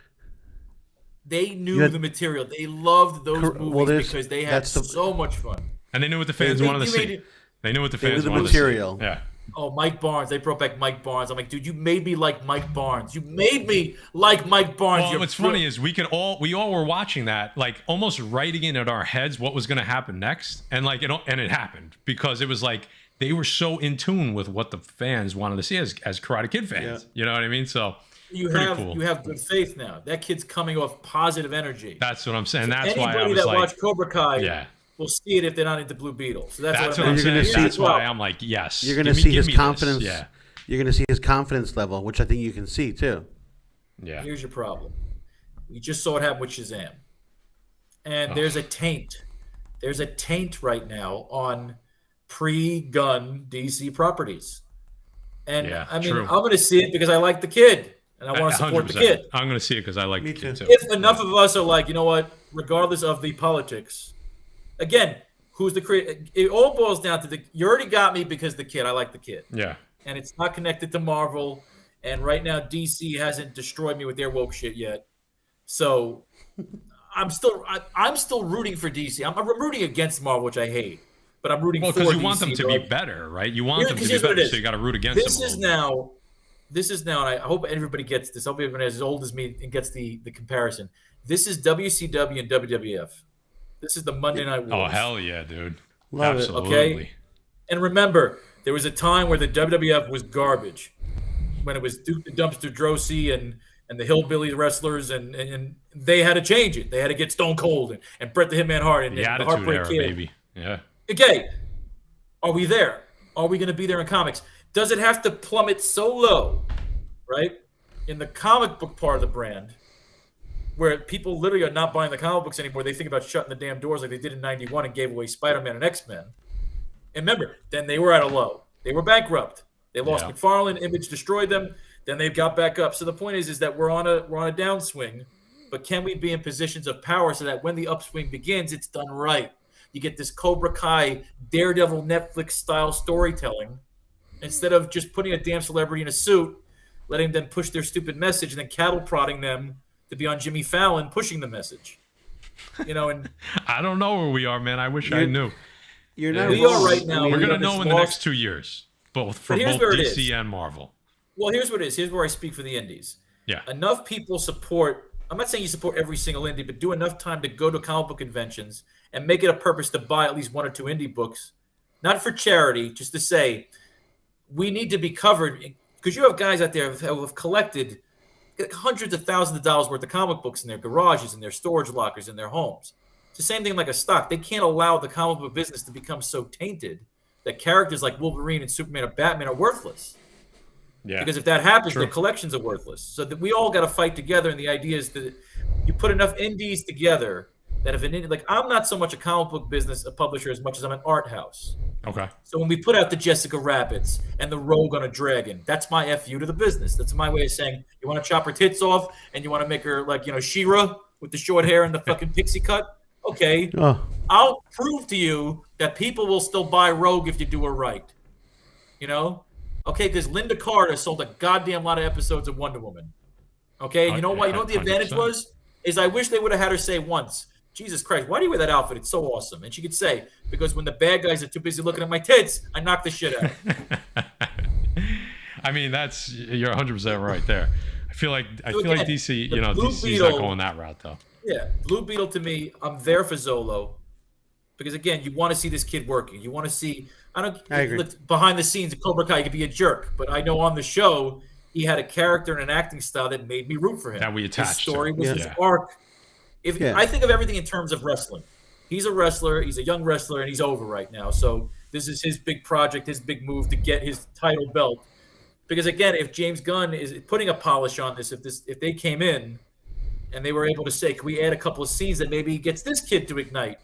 They knew the material. They loved those movies because they had so much fun. And they knew what the fans wanted to see. They knew what the fans wanted to see. Yeah. Oh, Mike Barnes. They brought back Mike Barnes. I'm like, dude, you made me like Mike Barnes. You made me like Mike Barnes. Well, what's funny is we all were watching that, like almost writing in our heads what was going to happen next. And like, and it happened, because it was like, they were so in tune with what the fans wanted to see as Karate Kid fans. You know what I mean? So you have good faith now. That kid's coming off positive energy. That's what I'm saying. So that's why I was that watched Cobra Kai will see it if they're not into Blue Beetle. So that's what I'm saying. That's why I'm like, yes. You're going to see his confidence. Yeah. You're going to see his confidence level, which I think you can see too. Yeah. Here's your problem. We just saw what happened with Shazam. And there's a taint. There's a taint right now on pre-gun DC properties. And I mean, I'm going to see it because I like the kid and I want to support 100%. The kid. I'm going to see it because I like the kid too. If enough of us are like, you know what, regardless of the politics, again, who's the creator? It all boils down to you already got me because the kid. I like the kid. Yeah. And it's not connected to Marvel. And right now, DC hasn't destroyed me with their woke shit yet. So I'm still rooting for DC. I'm rooting against Marvel, which I hate. But I'm rooting for DC. Well, because you want them to be better, right? You want them to be better, so you got to root against them. This is now, and I hope everybody gets this. I hope everyone as old as me and gets the comparison. This is WCW and WWF. This is the Monday Night Wars. Oh, hell yeah, dude. Love Absolutely. It. Okay? And remember, there was a time where the WWF was garbage. When it was Duke the Dumpster Drosy and the Hillbilly wrestlers, and they had to change it. They had to get Stone Cold and Bret the Hitman Hart and the Heartbreak era, Kid. Baby. Yeah. Okay. Are we there? Are we going to be there in comics? Does it have to plummet so low, right, in the comic book part of the brand, where people literally are not buying the comic books anymore? They think about shutting the damn doors like they did in '91 and gave away Spider-Man and X-Men. And remember, then they were at a low. They were bankrupt. They lost McFarlane. Image destroyed them. Then they got back up. So the point is that we're on a downswing, but can we be in positions of power so that when the upswing begins, it's done right? You get this Cobra Kai, Daredevil, Netflix-style storytelling. Instead of just putting a damn celebrity in a suit, letting them push their stupid message, and then cattle prodding them to be on Jimmy Fallon pushing the message. You know, and I don't know where we are, man. I wish I knew. You're not. We are right now. We're going to know in the next 2 years, both DC and Marvel. Well, here's what it is. Here's where I speak for the indies. Yeah. Enough people support. I'm not saying you support every single indie, but do enough time to go to comic book conventions and make it a purpose to buy at least 1 or 2 indie books, not for charity, just to say we need to be covered, because you have guys out there who have collected hundreds of thousands of dollars worth of comic books in their garages, in their storage lockers, in their homes. It's the same thing like a stock. They can't allow the comic book business to become so tainted that characters like Wolverine and Superman or Batman are worthless. Yeah. Because if that happens, the collections are worthless. So that we all got to fight together, and the idea is that you put enough indies together that if an indie, like I'm not so much a comic book business, a publisher, as much as I'm an art house. Okay. So when we put out the Jessica Rabbits and the Rogue on a Dragon, that's my FU to the business. That's my way of saying, you want to chop her tits off and you want to make her like, you know, She-Ra with the short hair and the fucking pixie cut? Okay. I'll prove to you that people will still buy Rogue if you do her right. You know? Okay, because Linda Carter sold a goddamn lot of episodes of Wonder Woman. Okay, and you know what? You know what the advantage was? Is I wish they would have had her say once, Jesus Christ, why do you wear that outfit? It's so awesome. And she could say, because when the bad guys are too busy looking at my tits, I knock the shit out. I mean, you're 100% right there. I feel like DC, DC's Beetle, not going that route though. Yeah, Blue Beetle to me, I'm there for Zolo, because again, you want to see this kid working. You want to see. I agree. Look, behind the scenes, Cobra Kai could be a jerk, but I know on the show he had a character and an acting style that made me root for him. That we attached. His story was his arc. I think of everything in terms of wrestling. He's a wrestler. He's a young wrestler, and he's over right now. So this is his big project, his big move to get his title belt. Because again, if James Gunn is putting a polish on this, if they came in and they were able to say, can we add a couple of scenes that maybe gets this kid to ignite?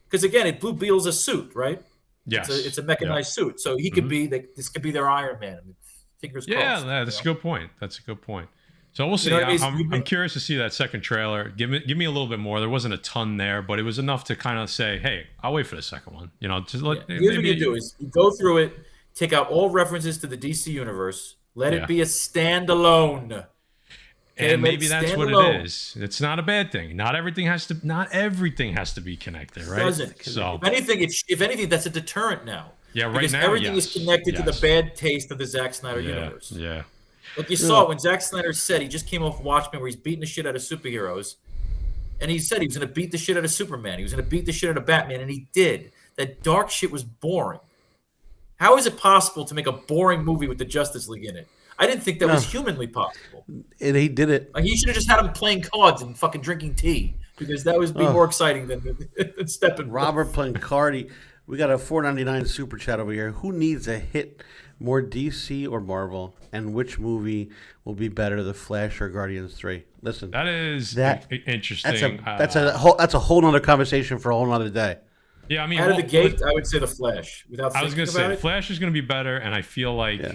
Because again, Blue Beetle's a suit, right? Yes. It's a mechanized suit. So he could be, this could be their Iron Man. I mean, fingers crossed. Yeah, that's a good point. So we'll see. I'm curious to see that second trailer. Give me a little bit more. There wasn't a ton there, but it was enough to kind of say, hey, I'll wait for the second one. Just let, Here's what you do is you go through it, take out all references to the DC universe, let it be a standalone. And maybe that's what it is. It's not a bad thing. Not everything has to be connected, right? Doesn't. So if anything, that's a deterrent now. Yeah, right because now everything is connected to the bad taste of the Zack Snyder universe. Yeah. Look, you saw it when Zack Snyder said he just came off Watchmen, where he's beating the shit out of superheroes, and he said he was going to beat the shit out of Superman. He was going to beat the shit out of Batman, and he did. That dark shit was boring. How is it possible to make a boring movie with the Justice League in it? I didn't think that was humanly possible. And he did it. He should have just had him playing cards and fucking drinking tea, because that would be more exciting than Steppenwolf. Robert Plancardi, we got a $4.99 super chat over here. Who needs a hit more, DC or Marvel? And which movie will be better, The Flash or Guardians 3? Listen, that is interesting. That's a whole nother conversation for a whole nother day. Yeah, I mean, out of the gate, I would say The Flash. I was going to say Flash is going to be better, and I feel like. Yeah.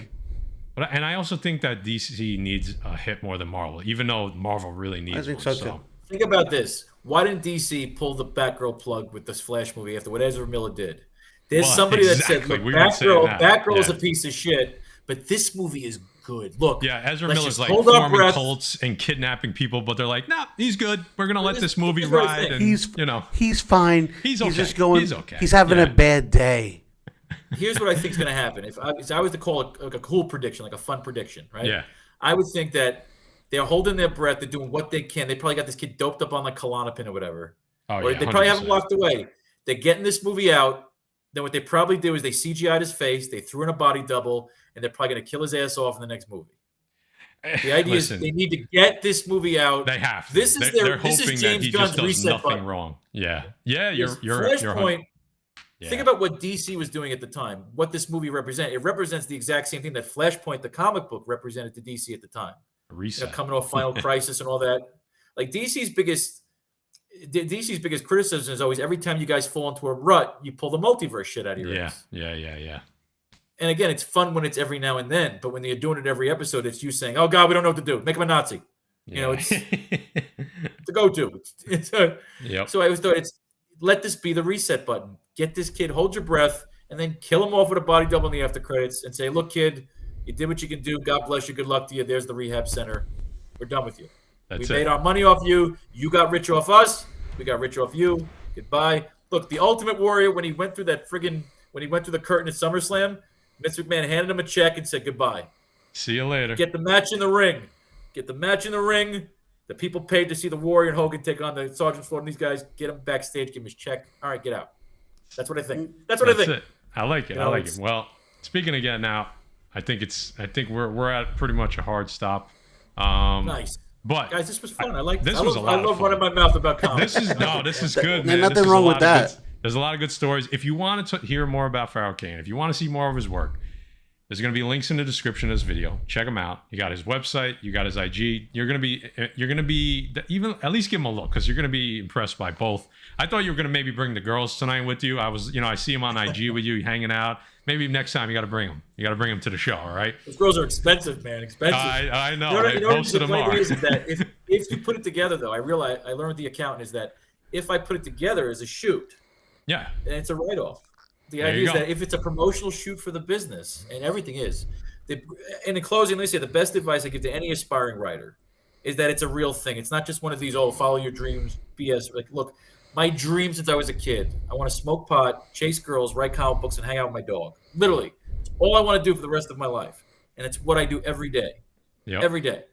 And I also think that DC needs a hit more than Marvel, even though Marvel really needs. I think so too. Think about this: why didn't DC pull the Batgirl plug with this Flash movie after what Ezra Miller did? There's somebody that said, "Look, Batgirl is a piece of shit, but this movie is good." Look, Ezra Miller's like forming cults and kidnapping people, but they're like, "Nah, he's good. We're gonna let this movie ride." And he's fine. He's okay. He's just going. He's okay. He's having a bad day. Here's what I think is going to happen. If I was to call it like a cool prediction, like a fun prediction, right? Yeah. I would think that they're holding their breath. They're doing what they can. They probably got this kid doped up on like Klonopin or whatever. Or they probably haven't walked away. They're getting this movie out. Then what they probably do is they CGI'd his face. They threw in a body double, and they're probably going to kill his ass off in the next movie. The idea is they need to get this movie out. They have to. This is they're hoping James that he Gunn's just does reset nothing button. wrong. Yeah. You're Flashpoint. Think about what DC was doing at the time. What this movie represents. It represents the exact same thing that Flashpoint, the comic book, represented to DC at the time. Reset. Coming off Final Crisis and all that. Like DC's biggest criticism is always every time you guys fall into a rut, you pull the multiverse shit out of your ass. Yeah. And again, it's fun when it's every now and then, but when you're doing it every episode, it's you saying, "Oh God, we don't know what to do. Make him a Nazi." It's the go-to. So I always thought let this be the reset button. Get this kid, hold your breath, and then kill him off with a body double in the after credits and say, "Look, kid, you did what you can do. God bless you. Good luck to you. There's the rehab center. We're done with you. We made our money off you. You got rich off us. We got rich off you. Goodbye." Look, the Ultimate Warrior, when he went through the curtain at SummerSlam, Vince McMahon handed him a check and said goodbye. See you later. Get the match in the ring. The people paid to see the Warrior and Hogan take on the Sergeant Slaughter and these guys. Get him backstage. Give him his check. All right, get out. That's what I think. That's I think. It. I like it. I like it. Well, speaking again now, I think we're at pretty much a hard stop. Nice. But guys, this was fun. I like this. I love running my mouth about comics. This is good, man. Nothing wrong with that. There's a lot of good stories. If you want to hear more about Faro Kane, if you want to see more of his work, there's going to be links in the description of this video. Check him out. You got his website. You got his IG. You're going to be even at least give him a look, because you're going to be impressed by both. I thought you were going to maybe bring the girls tonight with you. I see him on IG with you hanging out. Maybe next time you got to bring them. You got to bring them to the show. All right. Those girls are expensive, man. Expensive. I know. Most of them are. Is that if you put it together, though, I learned with the accountant is that if I put it together as a shoot, and it's a write-off. The idea is that if it's a promotional shoot for the business, and everything is, and in closing, let me say the best advice I give to any aspiring writer is that it's a real thing. It's not just one of these, follow your dreams, BS. Like, look, my dream since I was a kid, I want to smoke pot, chase girls, write comic books, and hang out with my dog. Literally. It's all I want to do for the rest of my life. And it's what I do every day. Yep. Every day.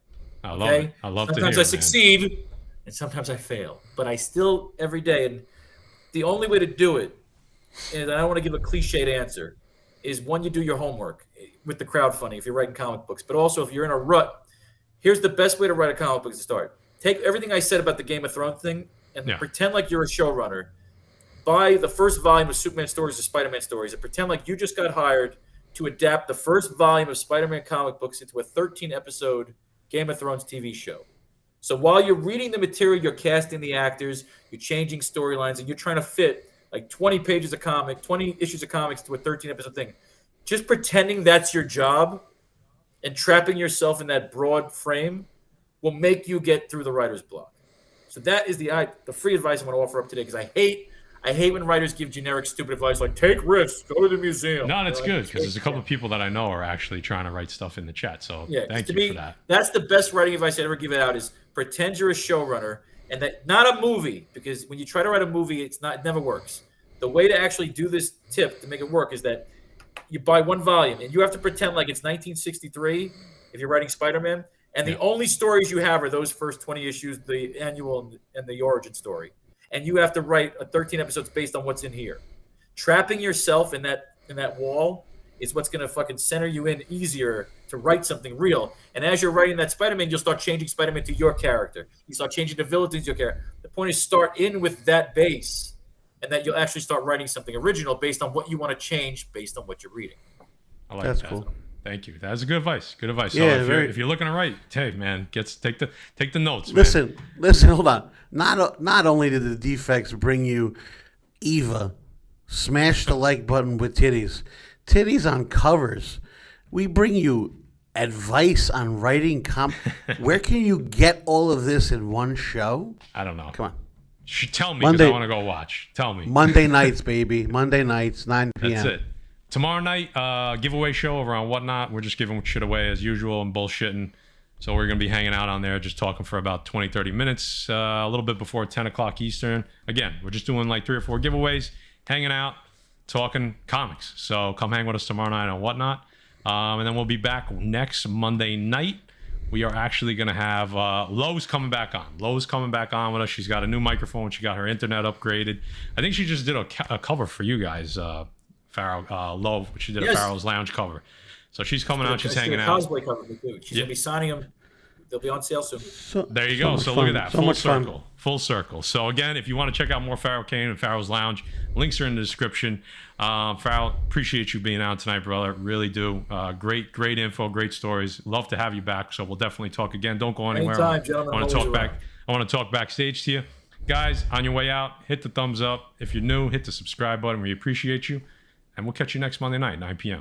I love it. I love sometimes to hear I succeed, and sometimes I fail. But I still, every day, and the only way to do it, and I don't want to give a cliched answer, is one, you do your homework with the crowdfunding if you're writing comic books. But also, if you're in a rut, here's the best way to write a comic book to start. Take everything I said about the Game of Thrones thing and pretend like you're a showrunner. Buy the first volume of Superman stories or Spider-Man stories and pretend like you just got hired to adapt the first volume of Spider-Man comic books into a 13-episode Game of Thrones TV show. So while you're reading the material, you're casting the actors, you're changing storylines, and you're trying to fit like 20 issues of comics to a 13-episode thing. Just pretending that's your job and trapping yourself in that broad frame will make you get through the writer's block. So that is the free advice I want to offer up today, because I hate when writers give generic, stupid advice like take risks, go to the museum. No, that's good, because there's a couple of people that I know are actually trying to write stuff in the chat. So thank you for that. That's the best writing advice I ever give out is pretend you're a showrunner, and that not a movie, because when you try to write a movie, it never works. The way to actually do this tip to make it work is that you buy one volume, and you have to pretend like it's 1963 if you're writing Spider-Man. And the only stories you have are those first 20 issues, the annual and the origin story. And you have to write 13 episodes based on what's in here. Trapping yourself in that wall is what's going to fucking center you in easier to write something real. And as you're writing that Spider-Man, you'll start changing Spider-Man to your character. You start changing the villain to your character. The point is start in with that base, and that you'll actually start writing something original based on what you want to change based on what you're reading. I like That's that. cool. Thank you. That's good advice. Good advice. Yeah, so if you're looking to write, hey man, take the notes. Listen, hold on. Not only did the Defects bring you Eva, smash the like button with titties on covers. We bring you advice on writing Where can you get all of this in one show? I don't know. Come on. Tell me, because I want to go watch. Tell me. Monday nights, baby. Monday nights, 9 p.m. That's it. Tomorrow night, giveaway show over on Whatnot. We're just giving shit away as usual and bullshitting. So we're going to be hanging out on there, just talking for about 20, 30 minutes, a little bit before 10 o'clock Eastern. Again, we're just doing like 3 or 4 giveaways, hanging out, talking comics. So come hang with us tomorrow night on Whatnot. And then we'll be back next Monday night. We are actually going to have Lowe's coming back on. Lowe's coming back on with us. She's got a new microphone. She got her internet upgraded. I think she just did a cover for you guys, Faro, Lowe. She did a Faro's Lounge cover. So she's coming out. She's hanging out. Cosplay cover too. She's going to be signing them. They'll be on sale soon. There you go. So look at that. So Full circle. Full circle. So again, if you want to check out more Faro Kane and Faro's Lounge, links are in the description. Faro, appreciate you being out tonight, brother. Really do. Great info, great stories. Love to have you back. So we'll definitely talk again. Don't go anywhere. Anytime, gentlemen. I want to talk backstage to you. Guys, on your way out, hit the thumbs up. If you're new, hit the subscribe button. We appreciate you. And we'll catch you next Monday night, 9 p.m.